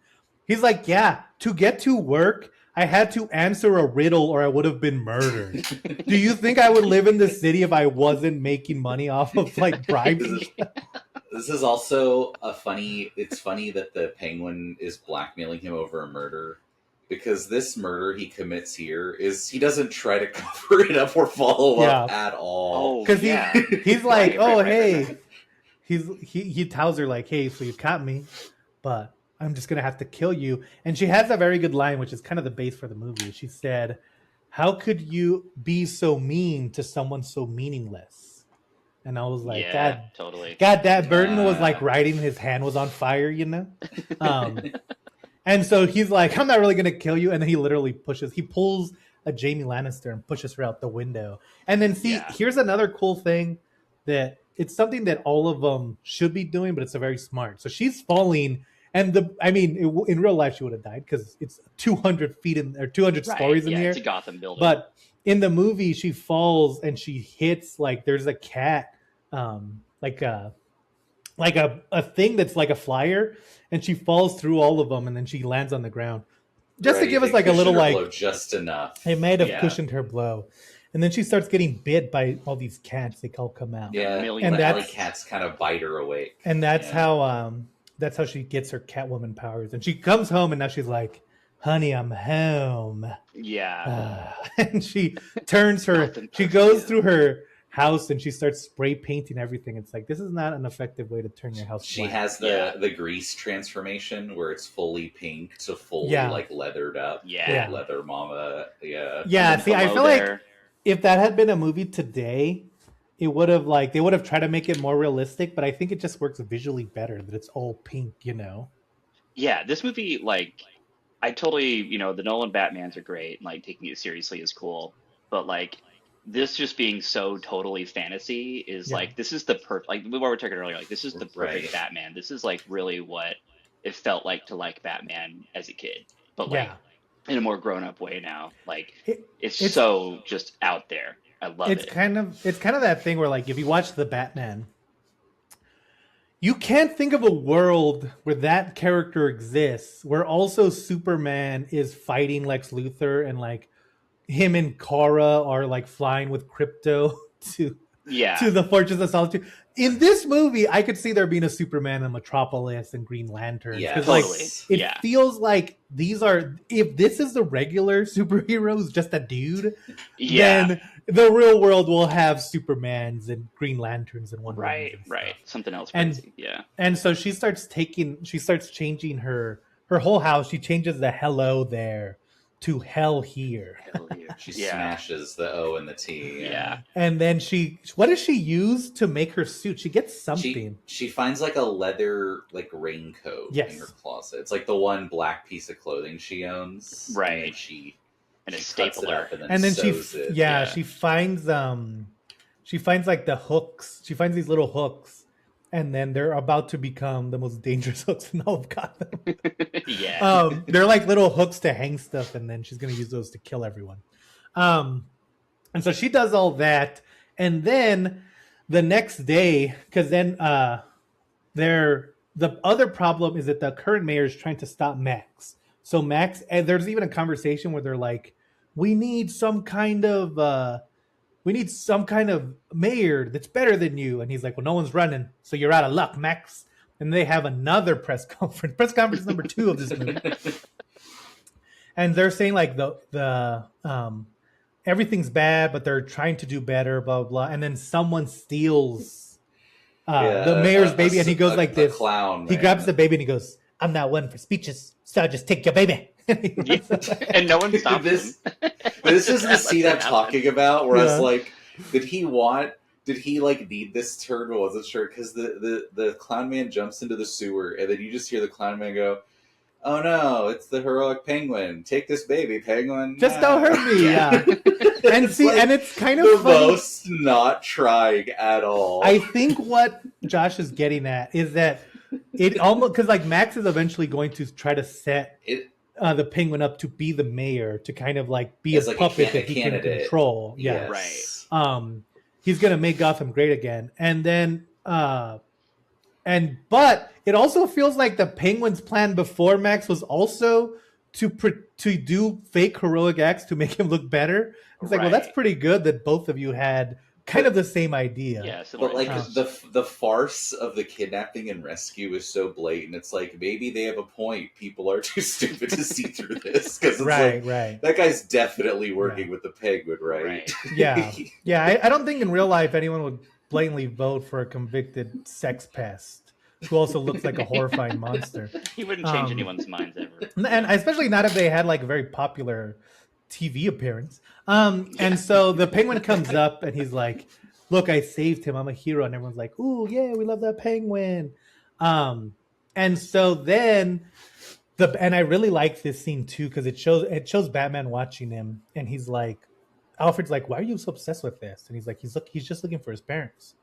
he's like, yeah, to get to work I had to answer a riddle or I would have been murdered. Do you think I would live in this city if I wasn't making money off of like bribes? This is also a funny. It's funny that the Penguin is blackmailing him over a murder, because this murder he commits here is he doesn't try to cover it up or follow up at all. Oh, Because yeah. he's like, Right, oh right, hey, right. he tells her like, hey, so you caught me, but I'm just gonna have to kill you. And she has a very good line, which is kind of the base for the movie. She said, "How could you be so mean to someone so meaningless?" And I was like, Yeah, totally. God, that Burton was like writing, his hand was on fire, you know. And so he's like, I'm not really gonna kill you, and then he literally pulls a Jamie Lannister and pushes her out the window. And then here's another cool thing that it's something that all of them should be doing, but it's a very smart. So she's falling. And in real life, she would have died because it's 200 feet or 200 stories in the air. It's a Gotham building. But in the movie, she falls and she hits like there's a cat, like a thing that's like a flyer, and she falls through all of them, and then she lands on the ground. Just to give us like a little like just enough. It might have cushioned her blow. And then she starts getting bit by all these cats. They all come out. Yeah, and the alley cats kind of bite her awake. And that's how she gets her Catwoman powers. And she comes home, and now she's like, honey, I'm home. Yeah. And she turns she goes through her house, and she starts spray painting everything. It's like, this is not an effective way to turn your house She black. has the grease transformation where it's fully pink to fully like leathered up. Yeah. Leather mama. Yeah. Yeah, see, I feel there. like if that had been a movie today, it would have like they would have tried to make it more realistic, but I think it just works visually better that it's all pink, you know. Yeah, this movie, like, I totally, the Nolan Batmans are great, and like taking it seriously is cool, but like this just being so totally fantasy is like, this is the perfect, like what we were talking earlier, like this is the perfect Batman. This is like really what it felt like to like Batman as a kid, but like in a more grown up way now. Like it's so just out there. I love it. It's kind of that thing where like if you watch the Batman, you can't think of a world where that character exists, where also Superman is fighting Lex Luthor, and like him and Kara are like flying with Krypto to the Fortress of Solitude. In this movie, I could see there being a Superman and Metropolis and Green Lantern. Yeah, totally. Like, it feels like these are, if this is the regular superheroes, just a dude, then the real world will have Supermans and Green Lanterns and Wonder Womans. Right. Something else crazy. And so she starts changing her whole house. She changes the hello there to hell here. She smashes the O and the T. Yeah. And then what does she use to make her suit? She gets something. She finds like a leather like raincoat in her closet. It's like the one black piece of clothing she owns. Right. And a stapler. And then she finds like the hooks. She finds these little hooks. And then they're about to become the most dangerous hooks in all of Gotham. They're like little hooks to hang stuff, and then she's going to use those to kill everyone. And so she does all that. And then the next day, because then the other problem is that the current mayor is trying to stop Max. So Max, and there's even a conversation where they're like, we need some kind of mayor that's better than you. And he's like, well, no one's running, so you're out of luck, Max. And they have another press conference number 2 of this movie. And they're saying like the everything's bad, but they're trying to do better, blah, blah, blah. And then someone steals the mayor's baby, and he goes like this. Clown. He man. grabs the baby and he goes, "I'm not one for speeches, so I'll just take your baby." Yeah. And no one stopped This- him. This is the Lets scene it I'm happen. talking about, where I Yeah. was like, did he like need this turn? I wasn't sure, because the clown man jumps into the sewer, and then you just hear the clown man go, "Oh no, it's the heroic penguin! Take this baby, penguin! Just don't hurt me, yeah. And It's see, like and it's kind of the funny. most not trying at all. I think what Josh is getting at is that it almost, because like Max is eventually going to try to set It- the penguin up to be the mayor, to kind of like be As a like a puppet can- that a he can candidate. control. Yeah. Yes. He's gonna make Gotham great again, and then but it also feels like the Penguin's plan before Max was also to do fake heroic acts to make him look better. It's like, well, that's Right. pretty good that both of you had kind of the same idea. Yeah, similar But like interests. the farce of the kidnapping and rescue is so blatant. It's like, maybe they have a point. People are too stupid to see through this, because it's Right, like, right. that guy's definitely working with the penguin, right? Right. Yeah. Yeah, I don't think in real life anyone would blatantly vote for a convicted sex pest who also looks like a horrifying monster. He wouldn't change um, anyone's minds ever. And especially not if they had like a very popular TV appearance. And so the penguin comes up and he's like, "Look, I saved him. I'm a hero." And everyone's like, "Ooh, yeah, we love that penguin." And so then and I really like this scene too, because it shows Batman watching him, and he's like, Alfred's like, "Why are you so obsessed with this?" And he's like, he's just looking for his parents.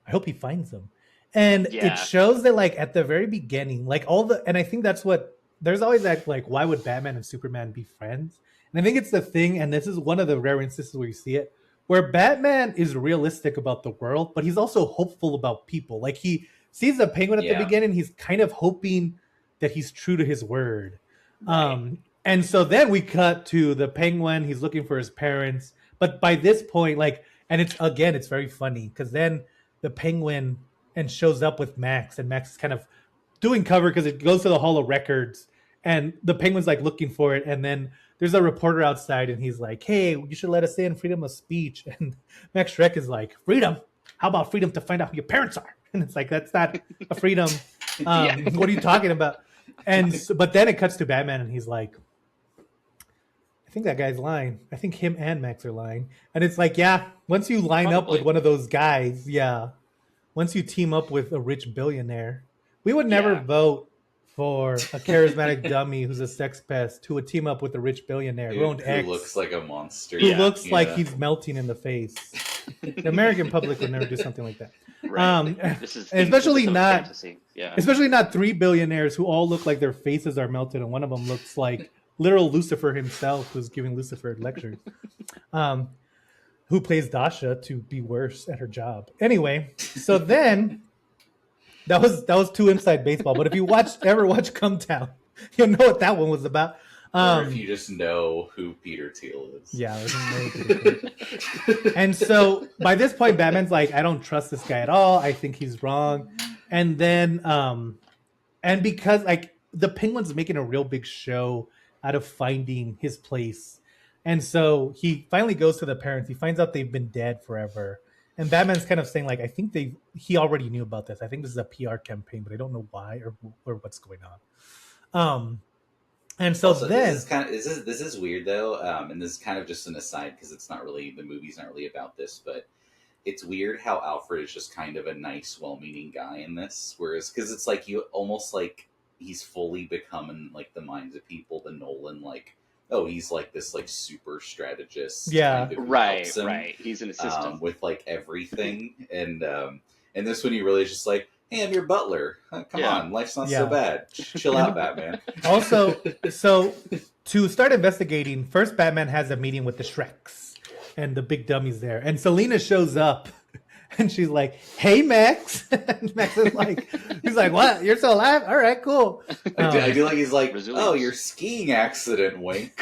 I hope he finds them. And Yeah. it shows that like at the very beginning, like and I think that's what there's always that like, why would Batman and Superman be friends? And I think it's the thing, and this is one of the rare instances where you see it, where Batman is realistic about the world, but he's also hopeful about people. Like he sees the penguin at the Yeah. beginning, he's kind of hoping that he's true to his word. Right. And so then we cut to the penguin, he's looking for his parents. But by this point, like, and it's very funny, because then the penguin and shows up with Max, and Max is kind of doing cover because it goes to the Hall of Records, and the penguin's like looking for it, and then there's a reporter outside, and he's like, "Hey, you should let us in, freedom of speech." And Max Shrek is like, "Freedom? How about freedom to find out who your parents are?" And it's like, that's not a freedom. Yeah. What are you talking about? But then it cuts to Batman, and he's like, "I think that guy's lying. I think him and Max are lying." And it's like, yeah, once you line up with Probably. one of those guys, yeah, once you team up with a rich billionaire, we would never Yeah. vote for a charismatic dummy who's a sex pest who would team up with a rich billionaire who owned Who X, looks like a monster. who Yeah, looks like Yeah. he's melting in the face. The American public would never do something like that. Right. This is especially this is a not- fantasy. Yeah. Especially not three billionaires who all look like their faces are melted, and one of them looks like literal Lucifer himself, who's giving Lucifer lectures. Who plays Dasha to be worse at her job. Anyway, so then that was too inside baseball. But if you ever watch Come Town, you'll know what that one was about. Or if you just know who Peter Thiel is. Yeah, I didn't know. And so by this point, Batman's like, "I don't trust this guy at all. I think he's wrong." And then, and because like the Penguin's making a real big show out of finding his place, and so he finally goes to the parents. He finds out they've been dead forever, and Batman's kind of saying like, "I think he already knew about this. I think this is a PR campaign, but I don't know why or what's going on." And so Also, then, this is weird though, and this is kind of just an aside because it's not really, the movie's not really about this, but it's weird how Alfred is just kind of a nice, well-meaning guy in this, whereas because it's like you almost like he's fully becoming like the minds of people. The Nolan, like, oh, he's like this like super strategist, Yeah. kind of who Right. helps him, Right. He's an assistant. with like everything, and this one he really is just like, "Hey, I'm your butler. Come Yeah. on, life's not Yeah. so bad. Chill out, Batman." also, so to start investigating, first Batman has a meeting with the Shreks and the big dummies there, and Selena shows up, and she's like, "Hey, Max." And Max is like, he's like, "What? You're still alive? All right, cool." I do like he's like, Resilience. "Oh, your skiing accident, wink."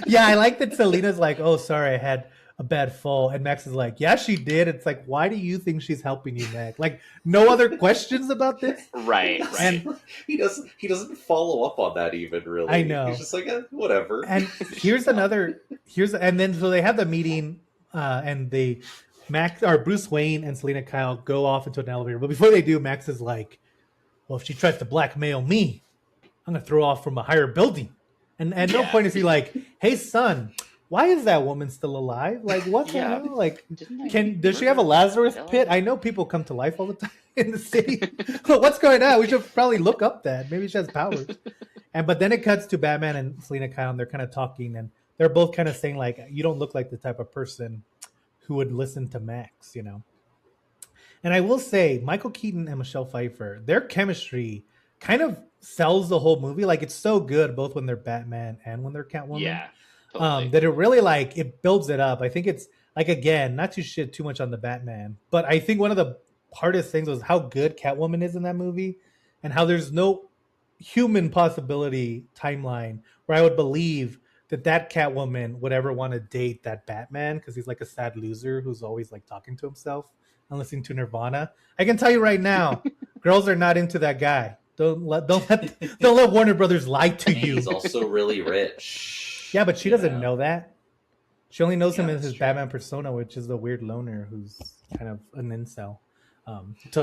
Yeah, I like that Selena's like, "Oh, sorry, I had a bad fall," and Max is like, "Yeah, she did." It's like, why do you think she's helping you, Max? Like, no other questions about this? Right. Right. And he doesn't follow up on that even really. I know. He's just like, whatever. and and then so they have the meeting, and Max or Bruce Wayne and Selena Kyle go off into an elevator, but before they do, Max is like, "Well, if she tries to blackmail me, I'm gonna throw her off from a higher building." And at no Yeah. point is he like, "Hey, son, why is that woman still alive? Like, what the Yeah. hell? Like, Didn't I does she have a murder Lazarus Bella? pit? I know people come to life all the time in the city. What's going on? We should probably look up that. Maybe she has powers." But then it cuts to Batman and Selena Kyle, and they're kind of talking, and they're both kind of saying like, "You don't look like the type of person who would listen to Max," you know. And I will say, Michael Keaton and Michelle Pfeiffer, their chemistry kind of sells the whole movie. Like, it's so good both when they're Batman and when they're Catwoman. Yeah, totally. That it really like it builds it up. I think it's like, again, not to shit too much on the Batman, but I think one of the hardest things was how good Catwoman is in that movie, and how there's no human possibility timeline where I would believe that Catwoman would ever want to date that Batman, because he's like a sad loser who's always like talking to himself and listening to Nirvana. I can tell you right now, girls are not into that guy. Don't let Warner Brothers lie to And you. he's also really rich. Yeah, but she you doesn't know? know that. She only knows Yeah, him in that's his true. Batman persona, which is the weird loner who's kind of an incel.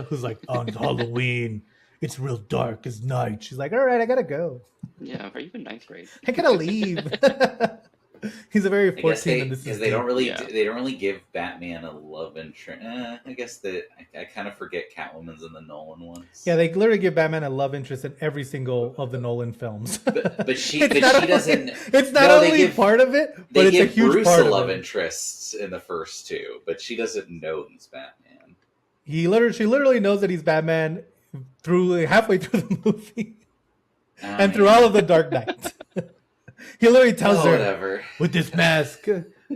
Who's like, on Halloween, it's real dark as night. She's like, all right, I gotta go. Yeah, are you in ninth grade? I gotta leave. He's a very I guess 14 and this is they don't really Yeah. they don't really give Batman a love interest. I guess that I kind of forget Catwoman's in the Nolan ones. Yeah, they literally give Batman a love interest in every single of the Nolan films. but she It's but not she only- doesn't. It's not No, they only give- part of it, but They it's a give huge Bruce part a of love it. interest in the first two, but she doesn't know he's Batman. She literally knows that he's Batman halfway through the movie and through all of the Dark Knight. He literally tells her, whatever. with this mask.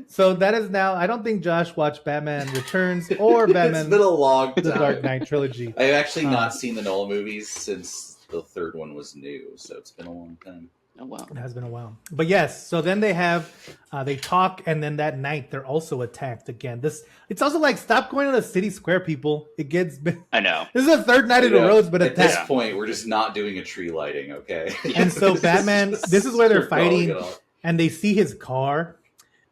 So that is now. I don't think Josh watched Batman Returns or It's Batman been a long the Dark time. Knight trilogy. I've actually Um, not seen the Nolan movies since the third one was new, so it's been a long time. Oh wow. It has been a while. But yes, so then they talk, and then that night they're also attacked again. It's also like, stop going to the city square, people. It gets I know. this is the third night in a Yeah. row it's been At this attacked. point, we're just not doing a tree lighting, okay? And so Batman, this is where they're We're calling fighting, it off. and they see his car,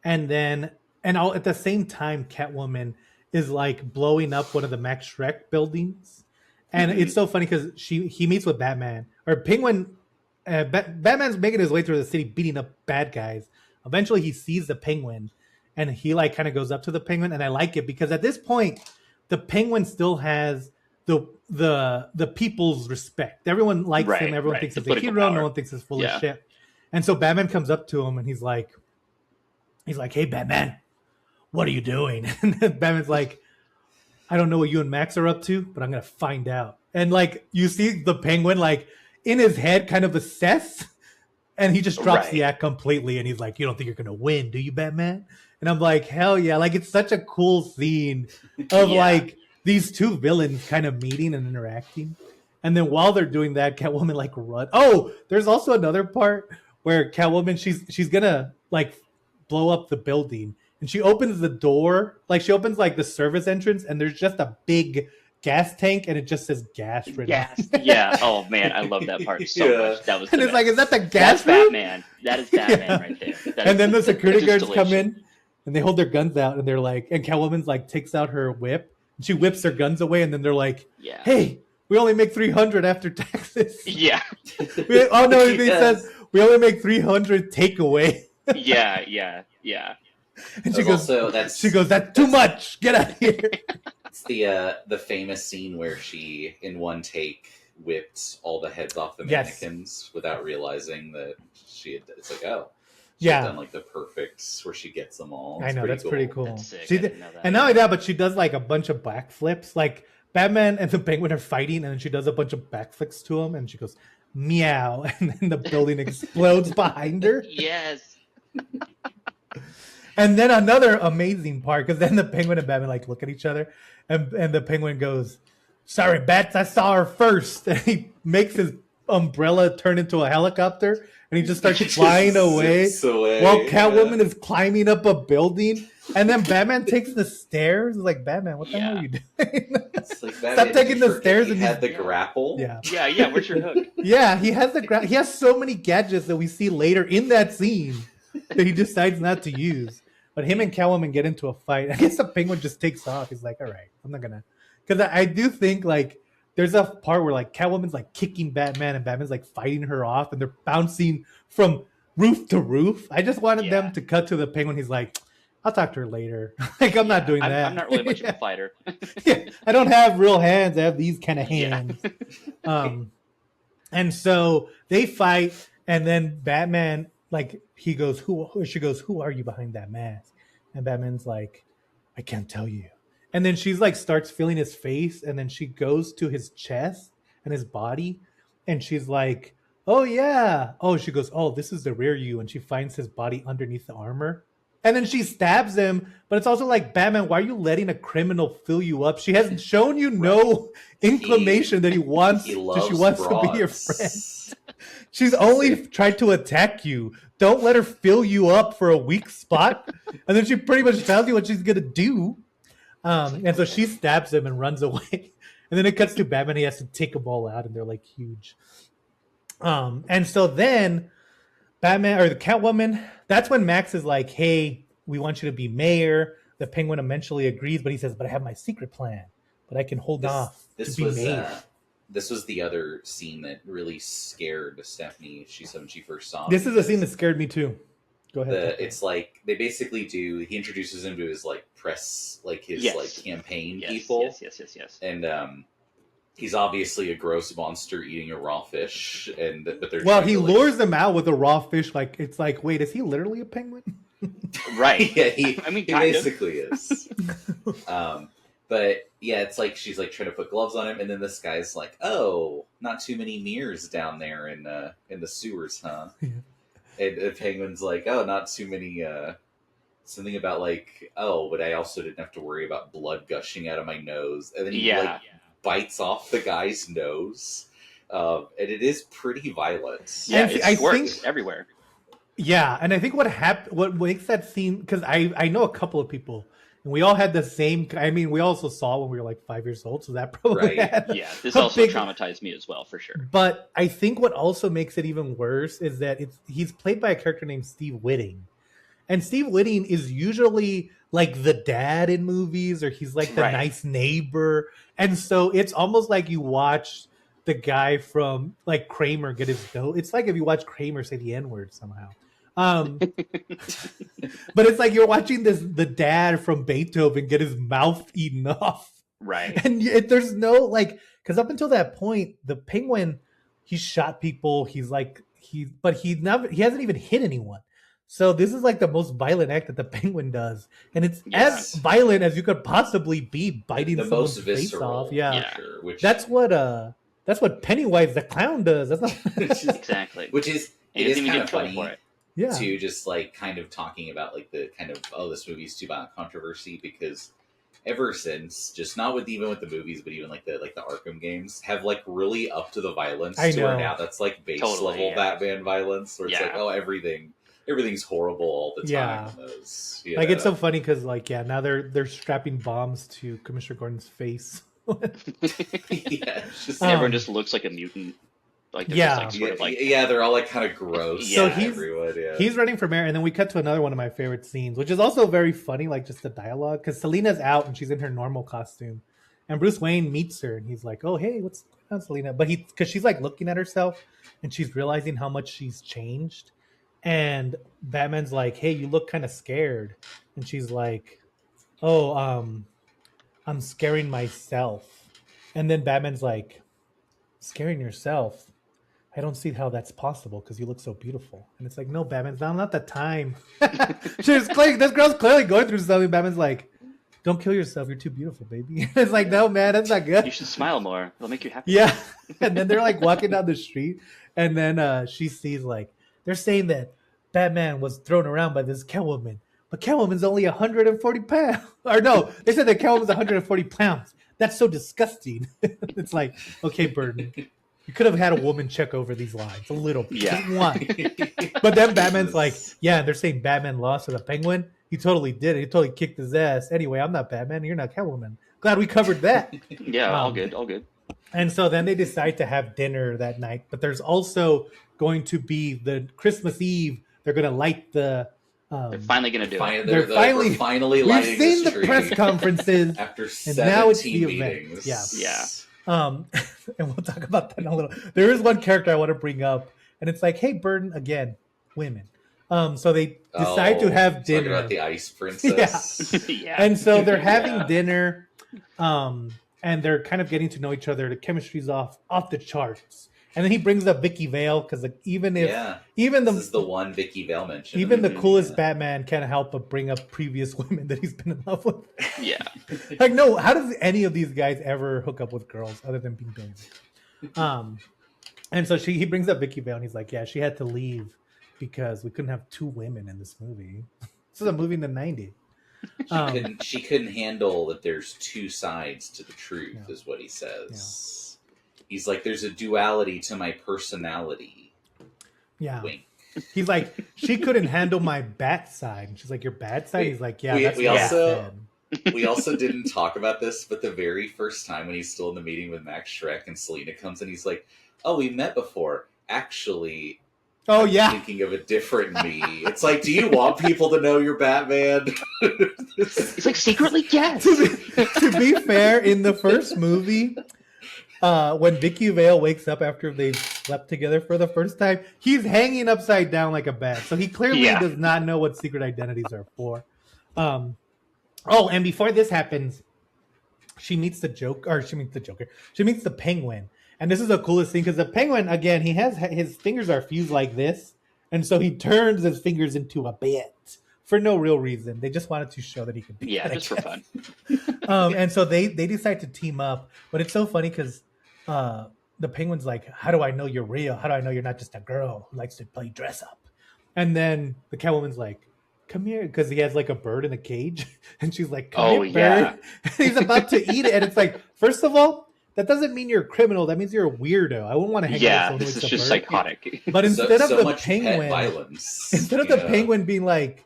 and at the same time, Catwoman is like blowing up one of the Max Shrek buildings, and it's so funny because he meets with Batman or Penguin. Batman's making his way through the city, beating up bad guys. Eventually, he sees the Penguin, and he like kind of goes up to the Penguin, and I like it because at this point, the Penguin still has the people's respect. Everyone likes Right, him. Everyone right. thinks The he's a political hero. power. No one thinks he's full Yeah. of shit. And so Batman comes up to him, and he's like, "Hey, Batman, what are you doing?" And then Batman's like, "I don't know what you and Max are up to, but I'm gonna find out." And like, you see the Penguin like in his head kind of assess, and he just drops Right. the act completely, and he's like, "You don't think you're gonna win, do you, Batman?" And I'm like, hell yeah. Like, it's such a cool scene of Yeah. like these two villains kind of meeting and interacting. And then while they're doing that, Catwoman like run. Oh, there's also another part where Catwoman, she's gonna like blow up the building, and she opens the door, like she opens like the service entrance, and there's just a big gas tank, and it just says gas written. Gas. Yeah. Oh man, I love that part so Yeah. much. That was. And the it's like, best. is that the That's gas room? Batman. That is Batman Yeah. right there. That And is then the security guards come distillation. in, and they hold their guns out, and they're like, and Catwoman's like takes out her whip, and she whips their guns away, and then they're like, Yeah. "Hey, we only make 300 after taxes." Yeah. Oh no, he Yes. says we only make 300 takeaway. Yeah. Yeah. Yeah. And she There's goes, also that's "That's too much. Get out of here." it's the famous scene where she in one take whipped all the heads off the Yes. mannequins without realizing that she had. It's like, oh, she Yeah. had done like the perfect where she gets them all. I It's know, that's pretty cool. That's sick. She I did- didn't know that. And not only that, but she does like a bunch of backflips. Like Batman and the Penguin are fighting, and then she does a bunch of backflips to him, and she goes meow, and then the building explodes behind her. Yes. And then another amazing part, because then the Penguin and Batman like look at each other, and the Penguin goes, "Sorry, Bats, I saw her first." And he makes his umbrella turn into a helicopter, and he just starts flying away. Zips away, While yeah. Catwoman is climbing up a building, and then Batman takes the stairs. It's like, Batman, what the hell are you doing? It's like, Stop Batman, taking did you the forget stairs you and had the Yeah. grapple. yeah, Yeah. Where's your hook? yeah. He has he has so many gadgets that we see later in that scene that he decides not to use. But him and Catwoman get into a fight. I guess the Penguin just takes off. He's like, all right, I'm not gonna, because I do think like there's a part where like Catwoman's like kicking Batman and Batman's like fighting her off, and they're bouncing from roof to roof. I just wanted them to cut to the Penguin. He's like, I'll talk to her later. Like, I'm not doing that. I'm not really much of a fighter. Yeah, I don't have real hands. I have these kind of hands. And so they fight, and then Batman, like, he goes, she goes, who are you behind that mask? And Batman's like, I can't tell you. And then she's like, starts feeling his face, and then she goes to his chest and his body, and she's like, oh yeah. Oh, she goes, oh, this is the rear you, and she finds his body underneath the armor. And then she stabs him, but it's also like, Batman, why are you letting a criminal fill you up? She hasn't shown you no inclination that she wants to be your friend. She's only tried to attack you. Don't let her fill you up for a weak spot. And then she pretty much tells you what she's gonna do. And so she stabs him and runs away. And then it cuts to Batman. He has to take them all out, and they're like huge. And so then Batman or the Catwoman, that's when Max is like, hey, we want you to be mayor. The Penguin eventually agrees, but he says, but I have my secret plan, but I can hold off to be mayor. This was the other scene that really scared Stephanie. When she first saw. This is a scene that scared me too. Go ahead. It's like they basically do. He introduces him to his like press, like his like campaign people. Yes. And he's obviously a gross monster eating a raw fish, but they're he lures them out with a raw fish. Like, it's like, wait, is he literally a penguin? Right. Yeah, he basically is. But yeah, it's like she's like trying to put gloves on him, and then this guy's like, "Oh, not too many mirrors down there in the sewers, huh?" Yeah. And the Penguin's like, "Oh, not too many." Something about like, "Oh, but I also didn't have to worry about blood gushing out of my nose," and then he bites off the guy's nose, and it is pretty violent. Yeah, I think everywhere. Yeah, and I think what makes that scene, because I know a couple of people, and we all had the same. I mean, we also saw when we were like 5 years old, so that probably this also traumatized me as well, for sure. But I think what also makes it even worse is that he's played by a character named Steve Whitting, and Steve Whitting is usually like the dad in movies, or he's like the nice neighbor, and so it's almost like you watch the guy from like Kramer get his dough. It's like if you watch Kramer say the N-word somehow. But it's like you're watching the dad from Beethoven get his mouth eaten off, right? And there's no like, because up until that point, the Penguin, he shot people. But he hasn't even hit anyone. So this is like the most violent act that the Penguin does, and it's as violent as you could possibly be, biting someone's face off. That's what Pennywise the clown does. That's not exactly. Which is it is kind of funny. For it. Yeah. To just like kind of talking about like the kind of this movie's too violent controversy, because ever since, just not even with the movies, but even like the Arkham games have like really upped to the violence to where now that's like base level Batman violence, where it's like, oh, everything's horrible all the time. Yeah. Like, it's so funny because like now they're strapping bombs to Commissioner Gordon's face. Everyone just looks like a mutant. Like they're all like kind of gross. So he's running for mayor, and then we cut to another one of my favorite scenes, which is also very funny, like just the dialogue, because Selina's out and she's in her normal costume, and Bruce Wayne meets her, and he's like, "Oh, hey, what's going on, Selina?" But because she's like looking at herself, and she's realizing how much she's changed, and Batman's like, "Hey, you look kind of scared," and she's like, "Oh, I'm scaring myself," and then Batman's like, "Scaring yourself? I don't see how that's possible because you look so beautiful." And it's like, no, Batman's not the time. This girl's clearly going through something. Batman's like, don't kill yourself. You're too beautiful, baby. It's like, no, man, that's not good. You should smile more. It'll make you happy. Yeah. And then they're like walking down the street. And then she sees like, they're saying that Batman was thrown around by this Catwoman. But Catwoman's only 140 pounds. Or no, they said that Catwoman's 140 pounds. That's so disgusting. It's like, okay, Burton, you could have had a woman check over these lines a little bit. Just one. But then Batman's like, yeah, they're saying Batman lost to the Penguin. He totally did it. He totally kicked his ass. Anyway, I'm not Batman. You're not Catwoman. Glad we covered that. All good. And so then they decide to have dinner that night. But there's also going to be the Christmas Eve. They're going to light the They're finally gonna do it. They're finally- we're finally We've lighting seen this the tree press conferences, after and now it's 17 the event. meetings. Yeah. Yeah. And we'll talk about that in a little. There is one character I want to bring up, and it's like, hey, Burden, again, women. So they decide to have talking dinner. about the Ice Princess. Yeah. And so they're having Yeah. dinner, and they're kind of getting to know each other. The chemistry's off the charts. And then he brings up Vicky Vale because like, even This is the one Vicky Vale mentioned. even the coolest Yeah. Batman can't help but bring up previous women that he's been in love with. Yeah. Like, no, how does any of these guys ever hook up with girls other than being banged? And so he brings up Vicky Vale, and he's like, yeah, she had to leave because we couldn't have 2 women in this movie. This is a movie in the 90s. She couldn't handle that there's 2 sides to the truth, Yeah. is what he says. He's like, there's a duality to my personality. Yeah. Wink. He's like, she couldn't handle my bat side. And she's like, your bat side? He's like, yeah, we- that's we what I also- said. We also didn't talk about this, but the very first time when he's still in the meeting with Max Schreck and Selena comes in, he's like, oh, we met before. Actually, Oh, I'm yeah. thinking of a different me. It's like, do you want people to know you're Batman? He's like, secretly, yes. To be fair, in the first movie, when Vicky Vale wakes up after they've slept together for the first time, he's hanging upside down like a bat. So he clearly Yeah. does not know what secret identities are for. Oh, and before this happens, she meets the Joker. She meets the Penguin. And this is the coolest thing because the Penguin, again, he has his fingers are fused like this. And so he turns his fingers into a bat for no real reason. They just wanted to show that he could be Yeah, that, I just for guess. fun. And so they decide to team up, but it's so funny because the Penguin's like, how do I know you're real? How do I know you're not just a girl who likes to play dress up? And then the Catwoman's like, come here, because he has like a bird in a cage, and she's like, come Oh, here, yeah. bird. And he's about to eat it, and it's like, first of all, that doesn't mean you're a criminal. That means you're a weirdo. I wouldn't want to hang Yeah, out with this someone is who eats just a bird. psychotic. But instead of so the much Penguin, pet violence. instead of you the know? Penguin being like,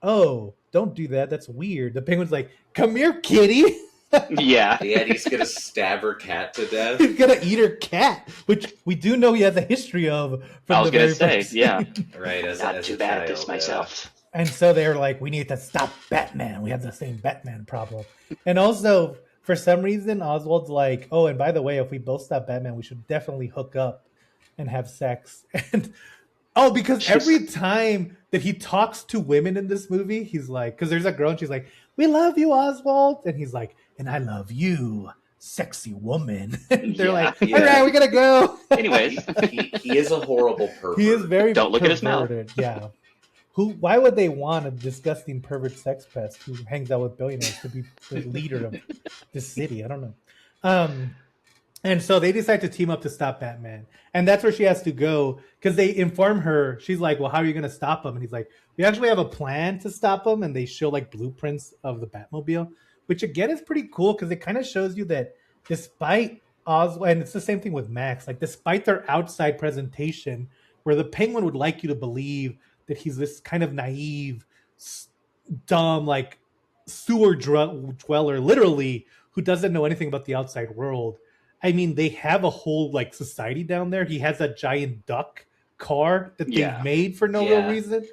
oh, don't do that, that's weird. The Penguin's like, come here, kitty. Yeah. Yeah, he's gonna stab her cat to death. He's gonna eat her cat, which we do know he has a history of. From I was the gonna very say, first yeah. scene. Right, as Not as too a bad at child, this myself. And so they're like, we need to stop Batman. We have the same Batman problem. And also, for some reason, Oswald's like, oh, and by the way, if we both stop Batman, we should definitely hook up and have sex. And oh, because every time that he talks to women in this movie, he's like, because there's a girl and she's like, we love you, Oswald. And he's like, and I love you, sexy woman. And they're Yeah. like, all Yeah. right, we gotta go. Anyways, He is a horrible pervert. He is very Don't look at his mouth. perverted, yeah. Why would they want a disgusting pervert sex pest who hangs out with billionaires to be the leader of the city? I don't know. And so they decide to team up to stop Batman. And that's where she has to go because they inform her. She's like, well, how are you going to stop him? And he's like, we actually have a plan to stop him. And they show like blueprints of the Batmobile, which again is pretty cool because it kind of shows you that despite Oswald, and it's the same thing with Max, like despite their outside presentation, where the Penguin would like you to believe that he's this kind of naive, dumb, like sewer dweller, literally, who doesn't know anything about the outside world. I mean, they have a whole like society down there. He has a giant duck car that Yeah. they've made for no Yeah. real reason.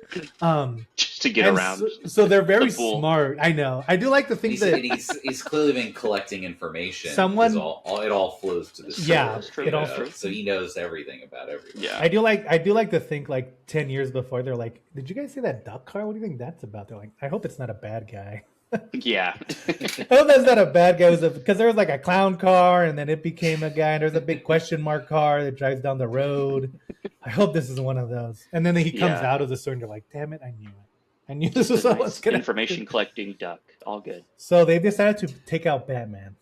just to get And around. so they're very The fool. smart. I know. I do like the things He's clearly been collecting information. Someone- it all flows to the Yeah, That's true. it all That's true. so he knows everything about everything. Yeah. I do like to think like 10 years before they're like, did you guys see that duck car? What do you think that's about? They're like, I hope it's not a bad guy. Yeah. I hope that's not a bad guy. Because there was like a clown car and then it became a guy and there's a big question mark car that drives down the road. I hope this is one of those. And then he comes Yeah. out of the store and you're like, damn it, I knew it. I knew this was what's Nice. gonna Information happen. collecting duck. All good. So they decided to take out Batman.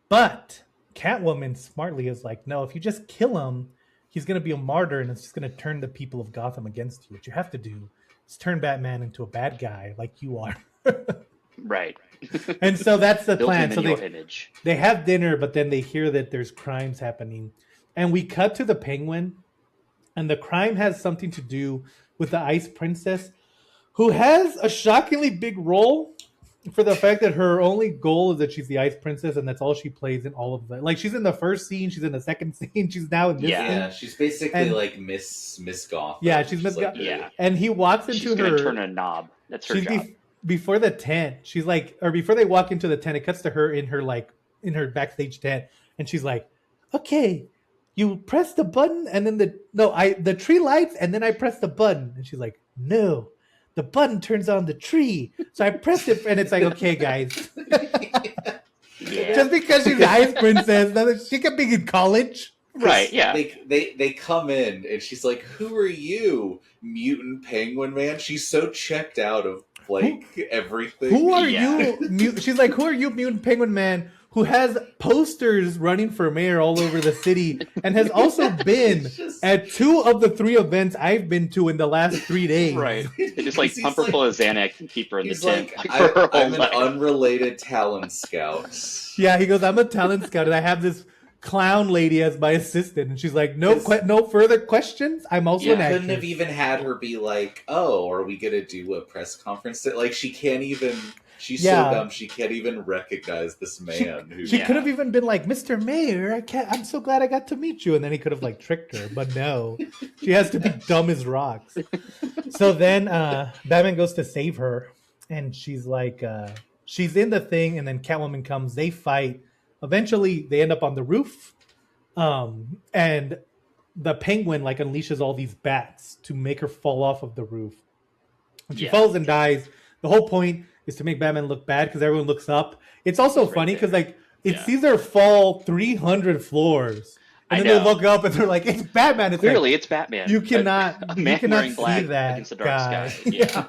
But Catwoman smartly is like, no, if you just kill him, he's going to be a martyr and it's just going to turn the people of Gotham against you. What you have to do is turn Batman into a bad guy like you are. Right. And so that's the Built plan. him So in your they, image. they have dinner, but then they hear that there's crimes happening. And we cut to the Penguin, and the crime has something to do with the Ice Princess, who has a shockingly big role. for the fact that her only goal is that she's the Ice Princess, and that's all she plays in all of them. Like she's in the first scene, she's in the second scene, she's now in this Yeah. Yeah, scene. she's basically And- like Miss Gotham. Yeah, she's Miss like Gotham. Yeah. And he walks into She's gonna her. turn a knob. That's her She's job. before the tent. She's like, or before they walk into the tent, it cuts to her in her backstage tent, and she's like, "Okay, you press the button, and then the tree lights, and then I press the button." And she's like, "No, the button turns on the tree." So I pressed it, and it's like, "Okay, guys, Yeah. just because she's the Ice Princess, she can be in college." Right, yeah. They come in and she's like, "Who are you, mutant penguin man?" She's so checked out of like everything. Who are Yeah. you? She's like, "Who are you, Mutant Penguin Man, who has posters running for mayor all over the city and has also been It's just- at 2 of the 3 events I've been to in the last 3 days." Right. They just like He's pump her like- full of Xanax and keep her in the He's tent like, for her I'm whole an life. unrelated talent scout. Yeah, he goes, "I'm a talent scout and I have this clown lady as my assistant." And she's like, "No, It's- no further questions. I'm also You an couldn't have actress." even had her be like, "Oh, are we gonna do a press conference?" Like she can't even. She's Yeah. so dumb. She can't even recognize this man. who She Yeah. could have even been like, "Mr. Mayor, I'm so glad I got to meet you." And then he could have like tricked her, but no. She has to be dumb as rocks. So then Batman goes to save her, and she's like, she's in the thing, and then Catwoman comes, they fight. Eventually they end up on the roof. And the Penguin like unleashes all these bats to make her fall off of the roof. And she Yeah. falls and dies. The whole point is to make Batman look bad because everyone looks up. It's also Right funny because like it Yeah. sees her fall 300 floors, and I then they know. look up and they're like, "It's Batman." It's Clearly, it's Batman. you cannot, a you man cannot wearing black see that against the dark guy. sky. Yeah.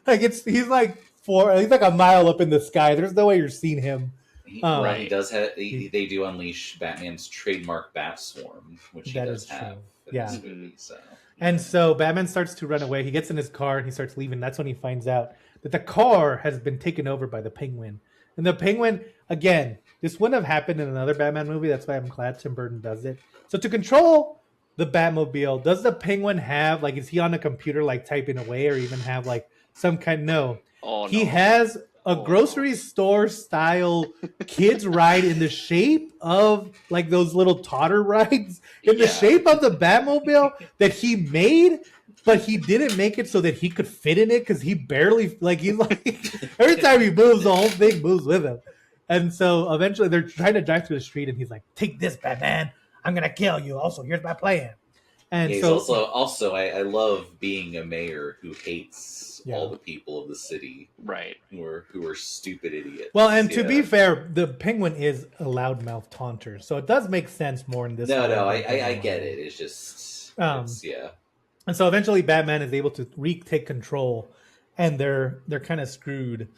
Like he's like he's like a mile up in the sky. There's no way you're seeing him. He, Right. he does have. They do unleash Batman's trademark bat swarm, which he That does is have. true. In Yeah. this movie, so. And so Batman starts to run away. He gets in his car and he starts leaving. That's when he finds out that the car has been taken over by the Penguin. And the Penguin, again, this wouldn't have happened in another Batman movie. That's why I'm glad Tim Burton does it. So to control the Batmobile, does the Penguin have, like, is he on a computer, like, typing away, or even have, like, some kind? No. Oh, no. He has a Oh, grocery store style kids ride in the shape of like those little toddler rides in the Yeah. shape of the Batmobile that he made, but he didn't make it so that he could fit in it because he barely like he's like every time he moves, the whole thing moves with him. And so eventually they're trying to drive through the street and he's like, "Take this, Batman. I'm gonna kill you. Also, here's my plan." And He's so also I love being a mayor who hates Yeah. all the people of the city Right. who are stupid idiots. well, and to Yeah. be fair, the Penguin is a loudmouth taunter, so it does make sense more in this. No, one no, than the I other get one. it. It's just yeah. And so eventually Batman is able to retake control, and they're kind of screwed.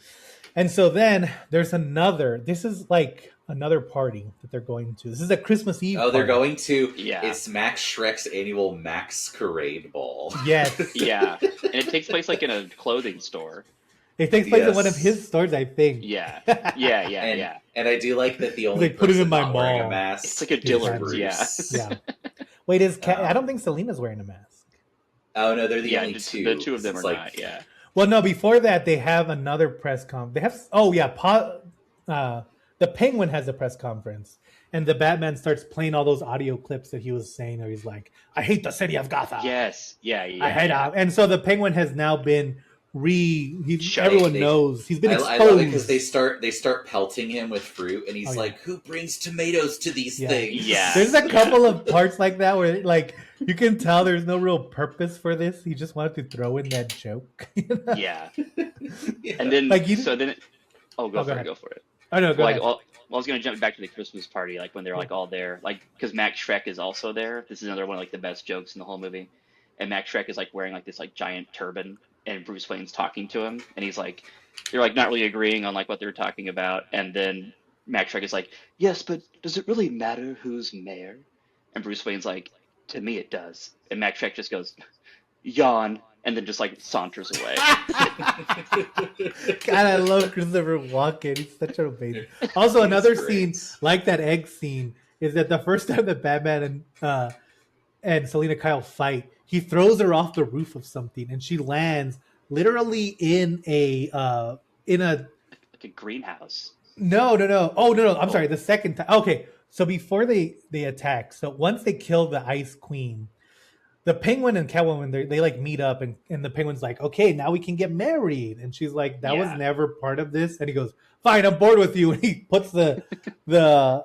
And so then there's this is like another party that they're going to. This is a Christmas Eve Oh, they're party. going to. Yeah. It's Max Shrek's annual Masquerade Ball. Yes. Yeah. And it takes place like in a clothing store. It takes place in one of Yes. his stores, I think. Yeah. Yeah. Yeah. And, yeah. and I do like that the only Like, put it in person my not wearing mall. a mask It's like a is Dillard's, Bruce. yeah. Yeah. Wait, I don't Um, think Selena's wearing a mask. Oh no, they're the Yeah. only The two. two of them are It's like, not. Yeah. Well, no, before that they have another press conference. They have the Penguin has a press conference. And the Batman starts playing all those audio clips that he was saying, or he's like, "I hate the city of Gotham. Yes. Yeah. Yeah. I hate yeah. and so the Penguin has now been Shut everyone they- knows he's been I exposed. love it because they start pelting him with fruit, and he's Oh, yeah. like, "Who brings tomatoes to these Yeah. things?" Yeah. There's a couple of parts like that where like you can tell there's no real purpose for this. He just wanted to throw in that joke. Yeah. Yeah. And then Like, you- so then. Oh, go Oh, for go it. ahead. Go for it. Oh no, go Like, ahead. well, I was gonna jump back to the Christmas party, like when they're like all there, like because Max Shrek is also there. This is another one of like the best jokes in the whole movie, and Max Shrek is like wearing like this like giant turban, and Bruce Wayne's talking to him, and he's like, they're like not really agreeing on like what they're talking about, and then Max Shrek is like, "Yes, but does it really matter who's mayor?" And Bruce Wayne's like, "To me it does," and Max Shrek just goes, "Yawn," and then just like saunters away. God, I love Christopher Walken. He's such an amazing. Also, another scene like that egg scene is that the first time that Batman and Selena Kyle fight, he throws her off the roof of something, and she lands literally in a in a like a greenhouse. no. Oh no. I'm sorry. The second time. Okay, so before they attack, so once they kill the Ice Queen, the Penguin and Catwoman they like meet up, and the Penguin's like, okay, now we can get married, and she's like, that was Yeah. never part of this, and he goes, fine, I'm bored with you, and he puts the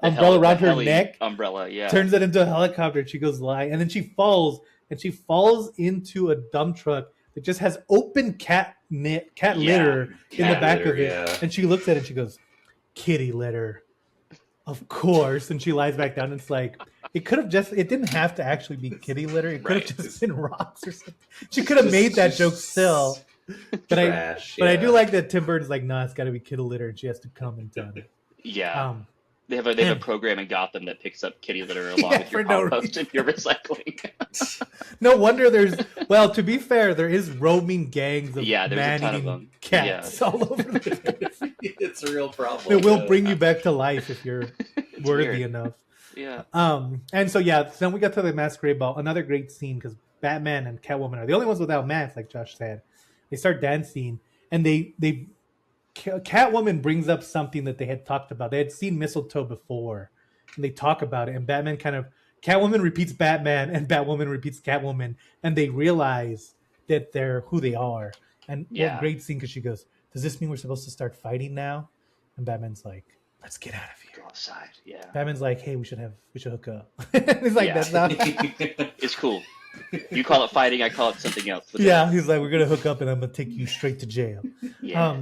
umbrella around her heli neck, umbrella, yeah. turns it into a helicopter, and she goes lie, and then she falls into a dump truck that just has open cat Yeah. litter in the Cat back litter, of it, yeah. and she looks at it and she goes, kitty litter, of course, and she lies back down. And it's like it didn't have to actually be kitty litter. It could have Right. just been rocks or something. She could have made that joke still. But Trash, I yeah. do like that Tim Burton's like, no, it's got to be kitty litter, and she has to come and done it. Yeah. Um, They have a and- program in Gotham that picks up kitty litter along Yeah, with your for no compost and your recycling. no wonder there's. Well, to be fair, there is roaming gangs of Yeah, there's a ton of man-eating them. cats all over the place. It's a real problem. They will bring you back to life if you're worthy weird. enough. Yeah. And so yeah, so then we got to the masquerade ball. Another great scene because Batman and Catwoman are the only ones without masks, like Josh said. They start dancing, and Catwoman brings up something that they had talked about. They had seen mistletoe before, and they talk about it. And Catwoman repeats Batman, and Batwoman repeats Catwoman, and they realize that they're who they are. And Yeah. what great scene because she goes, "Does this mean we're supposed to start fighting now?" And Batman's like, "Let's get out of here." Go outside. Yeah. Batman's like, "Hey, we should hook up." He's like, Yeah. "That's not." It's cool. You call it fighting, I call it something else. But Yeah, he's like, "We're gonna hook up, and I'm gonna take you straight to jail." Yeah.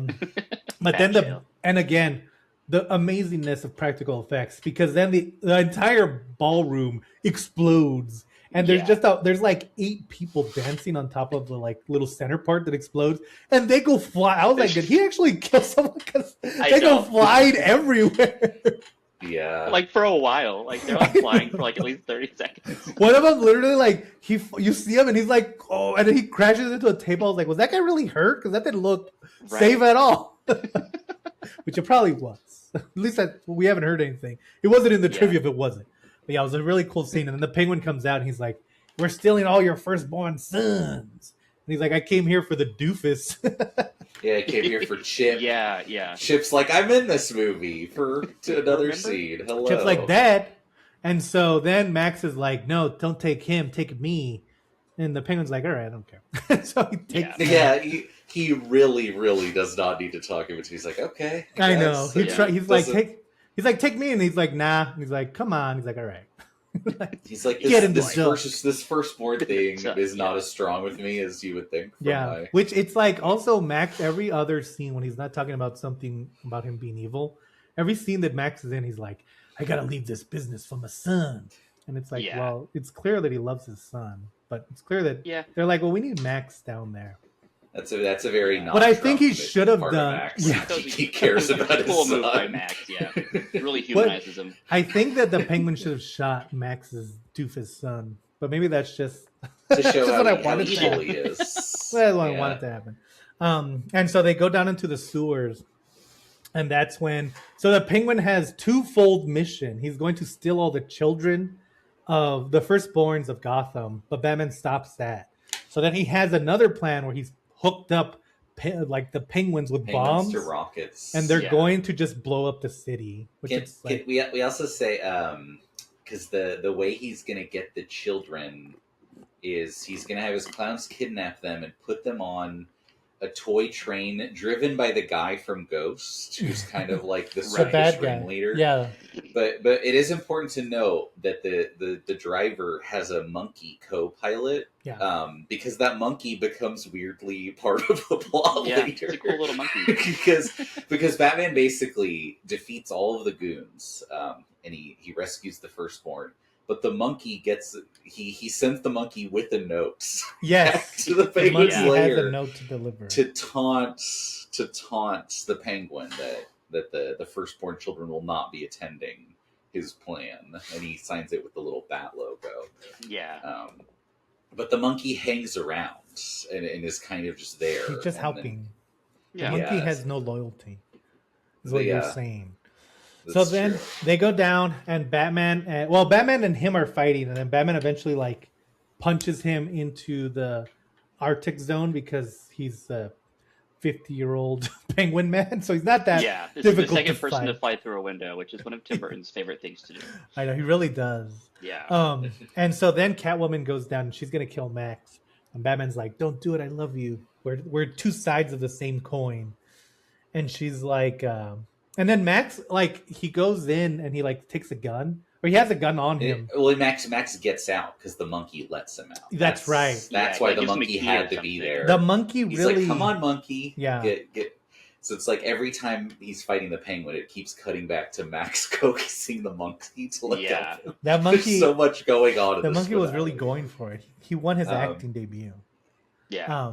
But Bat then jail. again, the amazingness of practical effects because then the entire ballroom explodes, and there's Yeah. there's like 8 people dancing on top of the like little center part that explodes, and they go fly. I was like, did he actually kill someone? Because I they go know. flying everywhere. Yeah. Like for a while. Like they're like flying for like at least 30 seconds. One of them literally like you see him and he's like, oh, and then he crashes into a table. I was like, was that guy really hurt? Because that didn't look Right. safe at all. Which it probably was. At least we haven't heard anything. It wasn't in the Yeah. trivia if it wasn't. But yeah, it was a really cool scene. And then the Penguin comes out and he's like, "We're stealing all your firstborn sons." And he's like, "I came here for the doofus." Yeah, I came here for Chip. Yeah, yeah. Chip's like, I'm in this movie to another Remember? scene. Hello. Chip's like, "Dad." And so then Max is like, "No, don't take him, take me." And the Penguin's like, "All right, I don't care." So he takes Max. Yeah, he really, really does not need to talk him. He's like, okay. I know. guess. Yeah. He's like, Doesn't- take me, and he's like, nah. And he's like, come on. He's like, all right. He's like, Get in the this joke. this firstborn thing So, is not yeah. as strong with me as you would think. From Yeah. my... Which it's like also Max, every other scene when he's not talking about something about him being evil, every scene that Max is in, he's like, I gotta leave this business for my son. And it's like, Yeah. well, it's clear that he loves his son, but it's clear that Yeah. they're like, well, we need Max down there. That's a very But I think he non-Trump should have part of done- Max. Yeah. He cares about his Cool move by son. Max, yeah. It really humanizes him. I think that the Penguin should have shot Max's doofus son, but maybe that's just To show Just how, what I how wanted to evil happen. he is. That's what I Yeah. wanted to happen. And so they go down into the sewers, and that's when. So the Penguin has twofold mission. He's going to steal all the children of the firstborns of Gotham, but Batman stops that. So then he has another plan where he's hooked up like the penguins with Penguins bombs, to rockets. and they're Yeah. going to just blow up the city. Which is like, we also say because the way he's gonna get the children is he's gonna have his clowns kidnap them and put them on a toy train driven by the guy from Ghost, who's kind of like the the circus bad guy. ringleader. Yeah, But it is important to note that the driver has a monkey co-pilot. Yeah. Because that monkey becomes weirdly part of the plot Yeah, later. it's a cool little monkey. because Batman basically defeats all of the goons, and he rescues the firstborn. But the monkey he sends the monkey with a note yes. back to the The penguin's monkey has a lair note to deliver. to taunt the penguin that the firstborn children will not be attending his plan, and he signs it with the little bat logo. Yeah. But the monkey hangs around and is kind of just there. He's just and helping. The Yeah. monkey Yeah. has no loyalty. Is what Yeah. you're saying. That's So then true. they go down, and Batman and him are fighting, and then Batman eventually like punches him into the Arctic zone because he's 50-year-old penguin man, so he's not that Yeah, this is the difficult second to person to fight. fly through a window, which is one of Tim Burton's favorite things to do. I know he really does. Yeah. And so then Catwoman goes down and she's gonna kill Max, and Batman's like, "Don't do it, I love you. We're two sides of the same coin." And she's like, and then Max, like, he goes in and he like takes a gun, or he has a gun on him. Well, Max gets out because the monkey lets him out. That's right. That's Yeah, why he the gives him a monkey key had or to be something. there. The monkey He's really, like, "Come on, monkey." Yeah. Get. So it's like every time he's fighting the penguin, it keeps cutting back to Max coaxing the monkey to let Yeah. him. that There's monkey, so much going on. In the this monkey was finale. really going for it. He won his Um, acting debut. Yeah.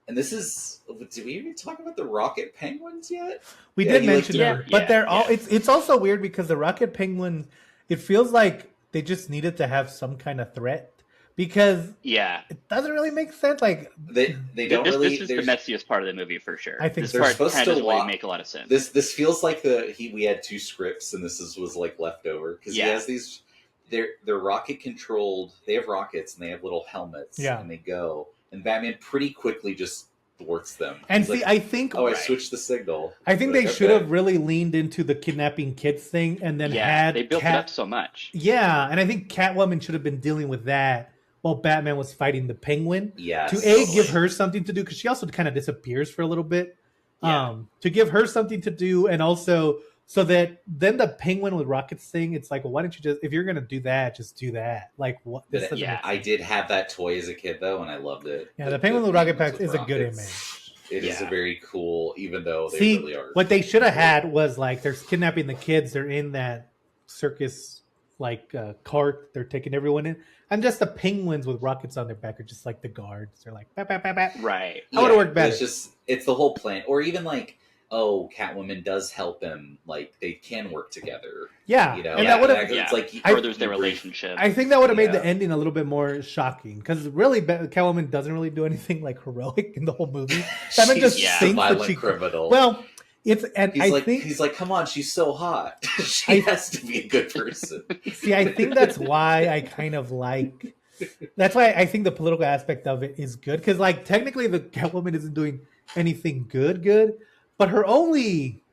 And this is. Did we even talk about the rocket penguins yet? We Yeah, did he, like, mention them, yeah, but yeah, they're all. yeah. It's also weird because the Rocket Penguins. It feels like they just needed to have some kind of threat because Yeah. it doesn't really make sense. Like They don't This really. is the messiest part of the movie for sure. I think this so. part They're supposed kind to of doesn't really walk- make a lot of sense. This feels like we had two scripts and was like leftover because Yeah. he has these. They're rocket controlled. They have rockets and they have little helmets. Yeah. And they go, and Batman pretty quickly just thwarts them. and He's see, like, I think "Oh, I Right. switched the signal." I think Like, they should okay. have really leaned into the kidnapping kids thing and then yeah, had they built it up so much. Yeah, and I think Catwoman should have been dealing with that while Batman was fighting the Penguin. Yes. To give her something to do, because she also kind of disappears for a little bit. Yeah. To give her something to do, and also so that then the Penguin with rockets thing, it's like, well, why don't you just, if you're gonna do that, just do that. Like, what? This But, doesn't yeah, make I sense. did have that toy as a kid though, and I loved it. Yeah, the Penguin with rocket packs with is a good rockets. image. It is a Yeah. very cool, even though they See, really are. what they should have had was like they're kidnapping the kids. They're in that circus like cart. They're taking everyone in, and just the penguins with rockets on their back are just like the guards. They're like, "Bap, bap, bap, bap." Right. That would've worked better. It's the whole plan, or even like, oh, Catwoman does help him. Like they can work together. Yeah, You know, and Yeah, that would have. yeah. It's like Furthers their relationship. I think that would have made Yeah. the ending a little bit more shocking because really, Catwoman doesn't really do anything like heroic in the whole movie. Batman just yeah. thinks violent that she. criminal. Well, it's and he's I like, think he's like, come on, she's so hot. She I- has to be a good person. see, I think that's why I kind of like. That's why I think the political aspect of it is good because, like, technically, the Catwoman isn't doing anything good, but her only,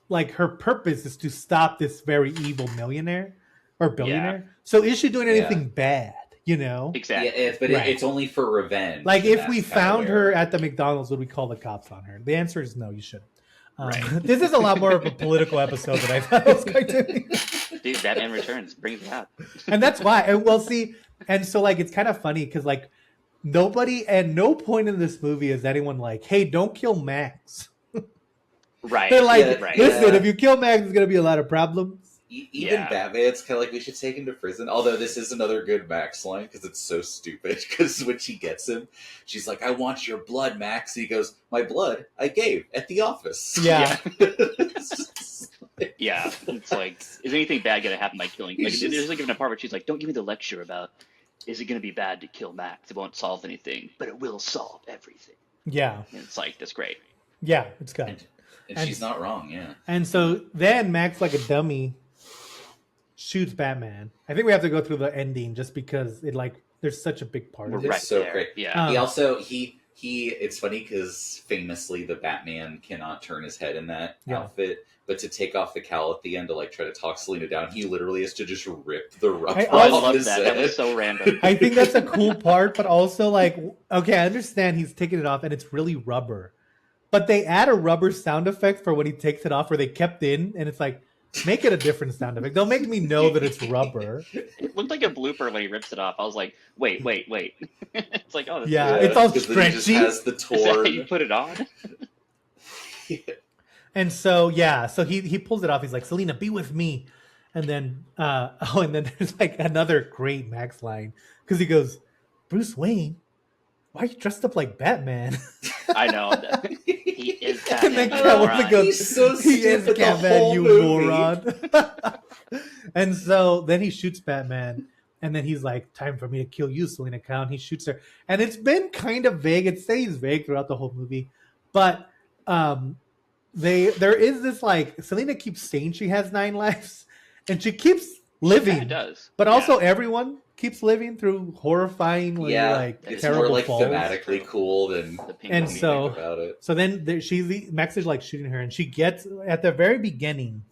like, her purpose is to stop this very evil millionaire or billionaire. So, is she doing anything bad? You know, Exactly. Yeah, but Right. it's only for revenge. like and if we that's kinda found where- her at the McDonald's, would we call the cops on her? The answer is no. You shouldn't. Right. This is a lot more of a political episode than I thought it was going to be. Dude, Batman Returns brings it up. And that's why. And well, see, and so like it's kind of funny because like nobody at no point in this movie is anyone like, "Hey, don't kill Max." Right. They're like, Yeah, right. "Listen, Yeah. if you kill Max, there's gonna be a lot of problems." Even Yeah. Batman, it's kind of like we should take him to prison. Although this is another good Max line because it's so stupid. Because when she gets him, she's like, "I want your blood, Max." He goes, "My blood, I gave at the office." Yeah. It's just like- Yeah. It's like, is anything bad going to happen by killing? Like, It's just- there's like an apartment. She's like, don't give me the lecture about, is it going to be bad to kill Max? It won't solve anything, but it will solve everything. Yeah, And it's like, that's great. yeah, it's good. and And- she's not wrong. Yeah. And so then Max, like a dummy, shoots Batman. I think we have to go through the ending just because it like there's such a big part of It's it. Right so there. great. Yeah. He also he it's funny because famously the Batman cannot turn his head in that Yeah. outfit, but to take off the cowl at the end to like try to talk Selena down, he literally has to just rip the rough I Oh, I also- love his that. head. That was so random. I think that's a cool part, but also like, okay, I understand he's taking it off and it's really rubber, but they add a rubber sound effect for when he takes it off, where they kept in, and it's like, make it a different sound effect. Don't make me know that it's rubber. It looked like a blooper when he rips it off. I was like, wait. It's like, oh, that's Yeah, it's all 'cause then he just stretchy. has the Is that how you torn. put it on? And so yeah, so he pulls it off. He's like, Selena, be with me. And then and then there's like another great Max line because he goes, Bruce Wayne, why are you dressed up like Batman? I know. He is And then Batman. you Catwoman moron. goes, He's so he is stupid the Catman, whole you movie. moron. And so then he shoots Batman, and then he's like, time for me to kill you, Selena Kyle. And he shoots her. And it's been kind of vague. It stays vague throughout the whole movie. But there is this like, Selena keeps saying she has 9 lives, and she keeps living. It does. But Yeah. also everyone keeps living through horrifyingly like it's terrible more like falls. thematically cool than The pink And one. so- about it. So then Max is like shooting her, and she gets at the very beginning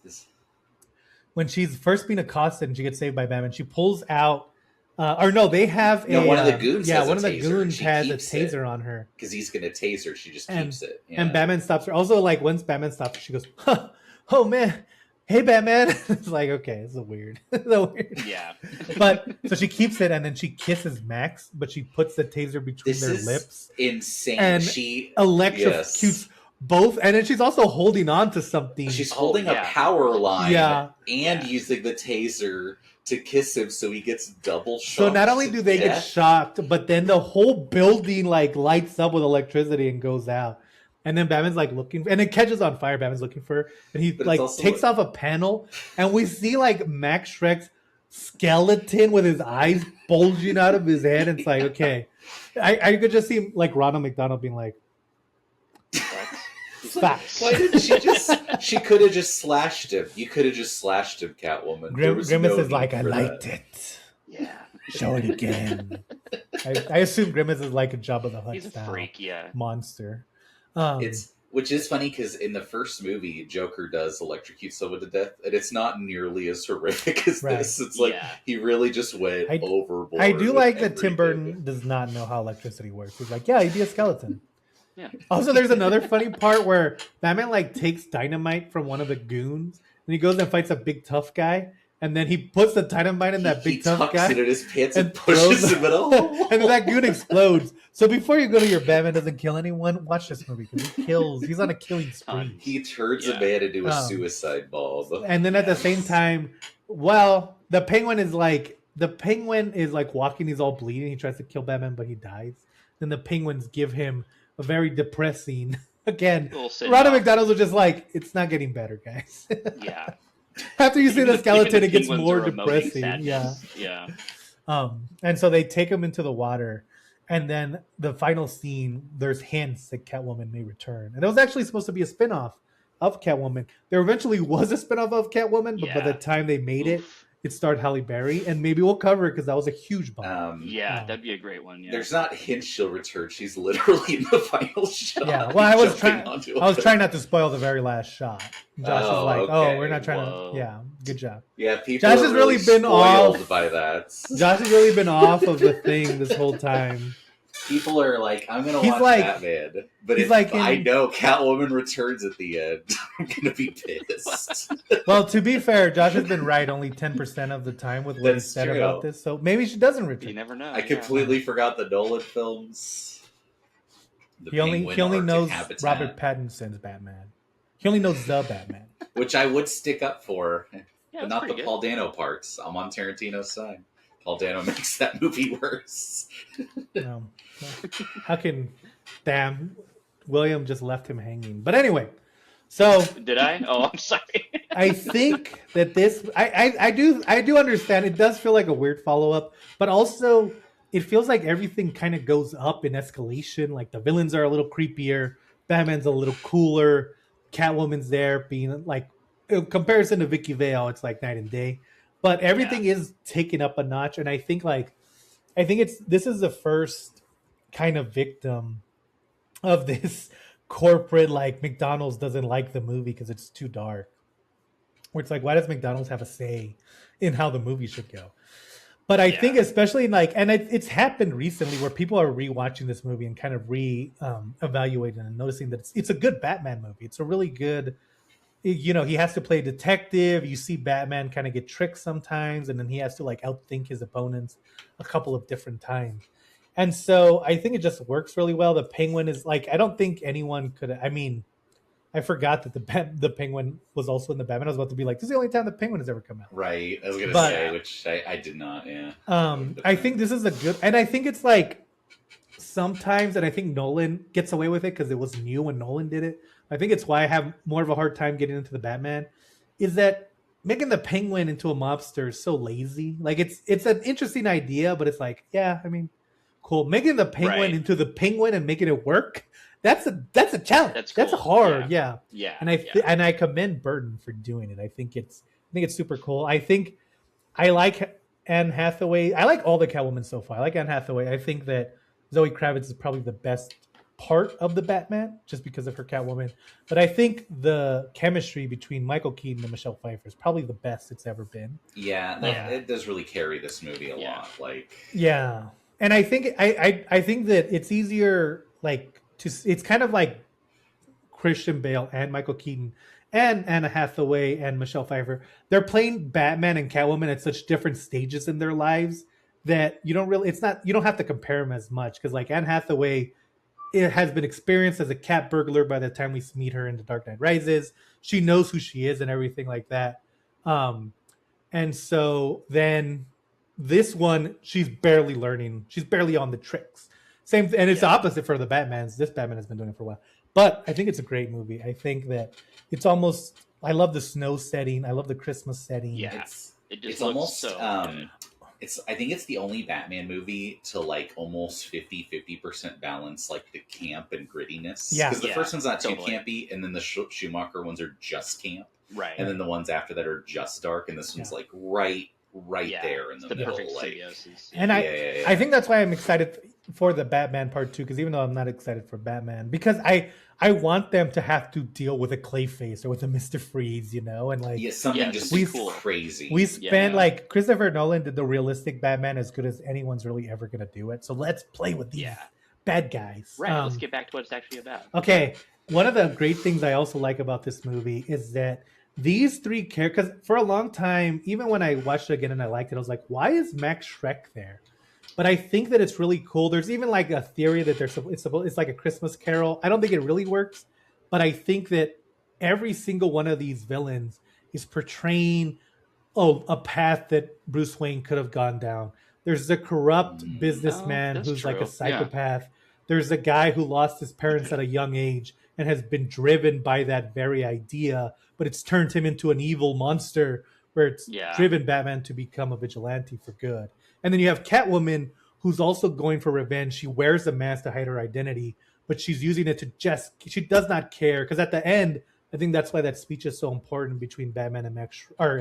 when she's first being accosted and she gets saved by Batman. She pulls out, or no, they have one of the goons Yeah, has one a of the taser. goons She has a keeps it. taser on her, because he's gonna tase her. She just And- keeps it. and Batman stops her. Also, like once Batman stops her, she goes, huh, "Oh man, hey Batman." It's like, okay, it's a weird, Yeah. But so she keeps it, and then she kisses Max, but she puts the taser between This their is lips, insane. And She electrocutes both, and then she's also holding on to something. she's Oh, holding yeah. a power line, Yeah. and Yeah. using the taser to kiss him, so he gets double shocked. So not only do they get death, shocked, but then the whole building like lights up with electricity and goes out. And then Batman's like looking, and it catches on fire. Batman's looking for her, and he But it's like also takes off a panel, and we see like Max Shrek's skeleton with his eyes bulging out of his head. And it's like, okay, I could just see like Ronald McDonald being like, "Stop." why didn't she just? She could have just slashed him. You could have just slashed him, Catwoman. There was Grimace no is like, need I for liked that. it. Yeah. Show it again. I assume Grimace is like a Jabba the Hutt He's a style freak, yeah. monster. Which is funny because in the first movie, Joker does electrocute someone to death, and it's not nearly as horrific as Right. this. It's like Yeah. he really just went I- overboard. I do with like that Tim everything. Burton does not know how electricity works. He's like, yeah, he'd be a skeleton. Yeah. Also, there's another funny part where Batman like takes dynamite from one of the goons, and he goes and fights a big tough guy, and then he puts the dynamite in that He big tough tucks guy, it in his pants and and pushes throws- him in a hole. and then that goon explodes. So before you go to your Batman doesn't kill anyone, watch this movie because he kills. He's on a killing spree. He turns a Yeah. man into a Um, suicide bomb. And then at the same time, the penguin is like walking, he's all bleeding. He tries to kill Batman, but he dies. Then the penguins give him a very depressing again. Little send Ronald off. McDonald's was just like, it's not getting better, guys. Yeah. After you see Even the skeleton, it gets penguins more are emoting depressing. Yeah. sadness. Yeah. And so they take him into the water, and then the final scene, there's hints that Catwoman may return. And it was actually supposed to be a spinoff of Catwoman. There eventually was a spinoff of Catwoman, but by the Yeah. time they made it, Oof. it starred Halle Berry, and maybe we'll cover it because that was a huge bump. Yeah, Oh. that'd be a great one. Yeah. There's not hints she'll return. She's literally in the final shot. Yeah, well, I was jumping trying. onto I was it. trying not to spoil the very last shot. Josh Oh, is like, okay. "Oh, we're not trying Whoa. to." Yeah, good job. Yeah, people Josh are has really been spoiled off. by that. Josh has really been off of the thing this whole time. People are like, I'm gonna He's watch like- Batman, but he's if like I in- know Catwoman returns at the end, I'm gonna be pissed. Well, to be fair, Josh has been right only 10% of the time with what he That's said true. about this. So maybe she doesn't You return. never know. I completely forgot the Nolan films. The He only Penguin knows Arctic Habitat, Robert Pattinson's Batman. He only knows the Batman. which I would stick up for, Yeah, but it's not the pretty good. Paul Dano parts. I'm on Tarantino's side. Paul Dano makes that movie worse. How can William just left him hanging? But anyway, so Did I? Oh, I'm sorry. I think that this I do understand it does feel like a weird follow-up, but also it feels like everything kind of goes up in escalation. Like the villains are a little creepier, Batman's a little cooler, Catwoman's there being like in comparison to Vicky Vale, it's like night and day. But everything is taken up a notch, and I think this is the first kind of victim of this corporate, like McDonald's doesn't like the movie because it's too dark. Where it's like, why does McDonald's have a say in how the movie should go? But I think especially in like, and it's happened recently where people are rewatching this movie and kind of evaluating and noticing that it's a good Batman movie. It's a really good, he has to play a detective. You see Batman kind of get tricked sometimes, and then he has to like outthink his opponents a couple of different times. And so I think it just works really well. The Penguin is like, I don't think anyone could. I mean, I forgot that the Penguin was also in the Batman. I was about to be like, this is the only time the Penguin has ever come out. Right, I was gonna But- say, which I did not. Yeah. I think this is a good, and I think it's like sometimes, and I think Nolan gets away with it because it was new when Nolan did it. I think it's why I have more of a hard time getting into the Batman, is that making the Penguin into a mobster is so lazy. Like it's an interesting idea, but it's like, yeah, I mean, cool. Making the Penguin Right. into the Penguin and making it work, that's a challenge. That's That's cool. hard, yeah. Yeah. And I commend Burton for doing it. I think it's super cool. I think I like Anne Hathaway. I like all the Catwoman so far. I like Anne Hathaway. I think that Zoe Kravitz is probably the best part of the Batman just because of her Catwoman. But I think the chemistry between Michael Keaton and Michelle Pfeiffer is probably the best it's ever been. Yeah, Yeah. it does really carry this movie a Yeah. lot. Like, Yeah, and I think I think that it's easier like to it's kind of like Christian Bale and Michael Keaton and Anna Hathaway and Michelle Pfeiffer. They're playing Batman and Catwoman at such different stages in their lives that you don't really, it's not, you don't have to compare them as much because like Anne Hathaway, it has been experienced as a cat burglar by the time we meet her in The Dark Knight Rises. She knows who she is and everything like that. And so then this one, she's barely learning. She's barely on the tricks. Same, and it's the opposite for the Batmans. This Batman has been doing it for a while. But I think it's a great movie. I think that it's almost, I love the snow setting. I love the Christmas setting. Yeah. it's It just it's looks almost so good. I think it's the only Batman movie to like almost 50% balance like the camp and grittiness. Yeah. Because the Yeah, first one's not totally. too campy, and then the Schumacher ones are just camp, Right. and then the ones after that are just dark, and this one's like right Yeah, there in it's the the middle. perfect Like, symbiosis. And yeah. I think that's why I'm excited for the Batman part 2, because even though I'm not excited for Batman, because I want them to have to deal with a Clayface or with a Mr. Freeze, you know, and like yeah, something Yeah, just we- crazy. we spent Yeah. like Christopher Nolan did the realistic Batman as good as anyone's really ever gonna do it. So let's play with these Yeah. bad guys. Right. Let's get back to what it's actually about. Okay, one of the great things I also like about this movie is that these three characters, for a long time, even when I watched it again and I liked it, I was like, why is Max Shrek there? But I think that it's really cool. There's even like a theory that it's like a Christmas Carol. I don't think it really works, but I think that every single one of these villains is portraying a path that Bruce Wayne could have gone down. There's the corrupt businessman that's who's like a true. Yeah. psychopath. There's a guy who lost his parents at a young age and has been driven by that very idea, but it's turned him into an evil monster where it's Yeah. driven Batman to become a vigilante for good. And then you have Catwoman, who's also going for revenge. She wears a mask to hide her identity, but she's using it to she does not care. Because at the end, I think that's why that speech is so important between Batman and and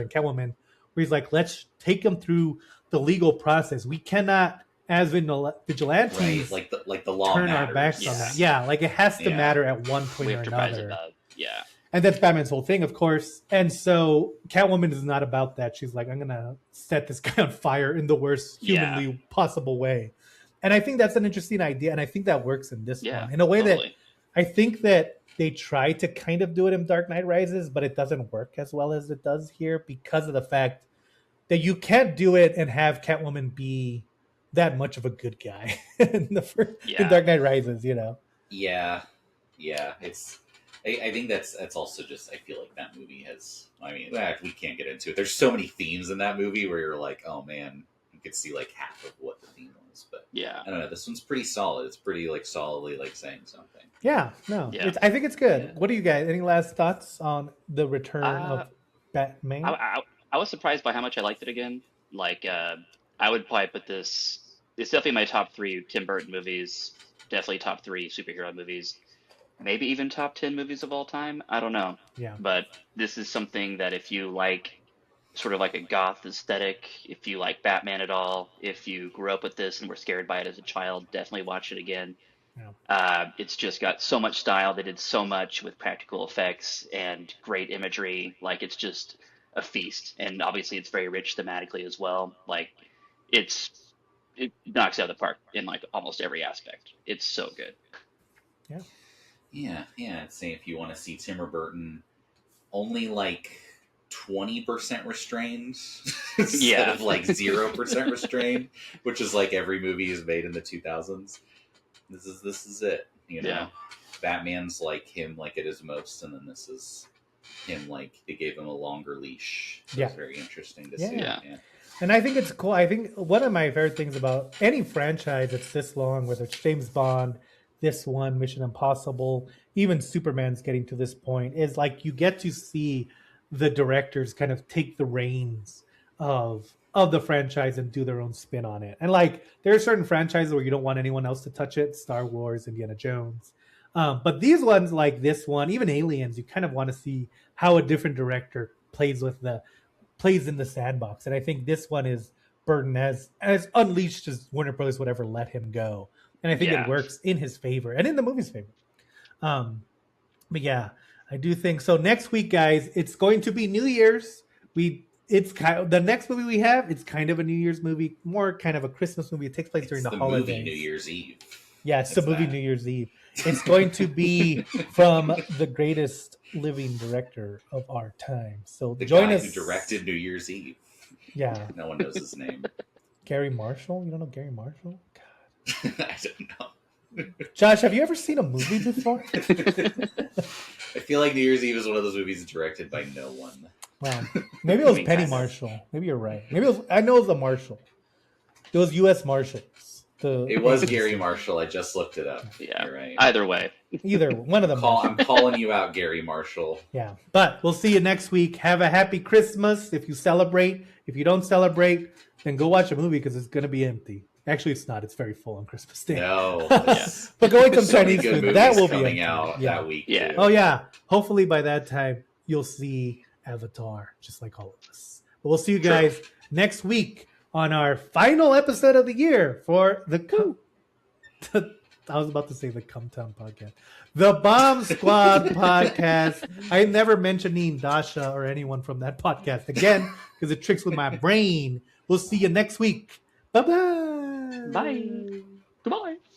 Catwoman, where he's like, let's take them through the legal process. We cannot, as vigilantes, right, like the law turn matters. our backs Yeah. on that. Yeah, like it has to Yeah. matter at one point We or have to rise another. above. Yeah. And that's Batman's whole thing, of course. And so Catwoman is not about that. She's like, I'm gonna set this guy on fire in the worst humanly possible way. And I think that's an interesting idea, and I think that works in this Yeah. one in a way that totally. I think that they try to kind of do it in Dark Knight Rises, but it doesn't work as well as it does here because of the fact that you can't do it and have Catwoman be that much of a good guy in in Dark Knight Rises, you know. Yeah. It's. I think that's also just. I feel like that movie has. I mean, we can't get into it. There's so many themes in that movie where you're like, oh man, you could see like half of what the theme was. But Yeah. I don't know. This one's pretty solid. It's pretty like solidly like saying something. Yeah, no, Yeah. I think it's good. Yeah. What do you guys? Any last thoughts on the return Uh, of Batman? I was surprised by how much I liked it again. Like, I would probably put this. It's definitely my top 3 Tim Burton movies. Definitely top 3 superhero movies. Maybe even top 10 movies of all time. I don't know. Yeah. But this is something that if you like, sort of like a goth aesthetic, if you like Batman at all, if you grew up with this and were scared by it as a child, definitely watch it again. Yeah. It's just got so much style. They did so much with practical effects and great imagery. Like, it's just a feast. And obviously it's very rich thematically as well. Like, it knocks it out of the park in like almost every aspect. It's so good. Yeah. I'd say if you want to see Tim Burton, only like 20% restrained instead Yeah. of like 0% restrained, which is like every movie he's made in the 2000s. This is it. You know, Yeah. Batman's like him like at his most, and then this is him like they gave him a longer leash. So Yeah. it's very interesting to Yeah. see. Yeah. And I think it's cool. I think one of my favorite things about any franchise that's this long, whether it's James Bond, this one, Mission Impossible, even Superman's getting to this point, is like you get to see the directors kind of take the reins of the franchise and do their own spin on it. And like there are certain franchises where you don't want anyone else to touch it, Star Wars, Indiana Jones. But these ones, like this one, even Aliens, you kind of want to see how a different director plays in the sandbox. And I think this one is Burton has as unleashed as Warner Brothers would ever let him go, and I think Yeah. it works in his favor and in the movie's favor. But yeah, I do think so. Next week, guys, it's going to be New Year's. It's kind of the next movie we have. It's kind of a New Year's movie, more kind of a Christmas movie. It takes place during It's the the holidays. movie New Year's Eve. Yeah, it's the It's movie that. New Year's Eve. It's going to be from the greatest living director of our time. So The join guy us. who directed New Year's Eve. Yeah, No one knows his name. Gary Marshall. You don't know Gary Marshall? God. I don't know. Josh, have you ever seen a movie before? I feel like New Year's Eve is one of those movies directed by no one. Well, maybe it was I mean, Penny kind of. Marshall. Maybe you're right. Maybe it was. I know it was a Marshall. It was U.S. Marshals. It was Gary Marshall. I just looked it up. Yeah. You're right. Either way. Either one of them. I'm calling you out, Gary Marshall. Yeah, but we'll see you next week. Have a happy Christmas if you celebrate. If you don't celebrate, then go watch a movie because it's going to be empty. Actually, it's not. It's very full on Christmas Day. No. But go eat some So many Chinese good food. movies That will be coming empty. out Yeah. that week. Yeah. too. Oh yeah. Hopefully by that time you'll see Avatar, just like all of us. But we'll see you guys next week on our final episode of the year for the I was about to say the Cum Town podcast. The Bomb Squad podcast. I'm never mentioning Dasha or anyone from that podcast again because it tricks with my brain. We'll see you next week. Bye-bye. Bye. Goodbye.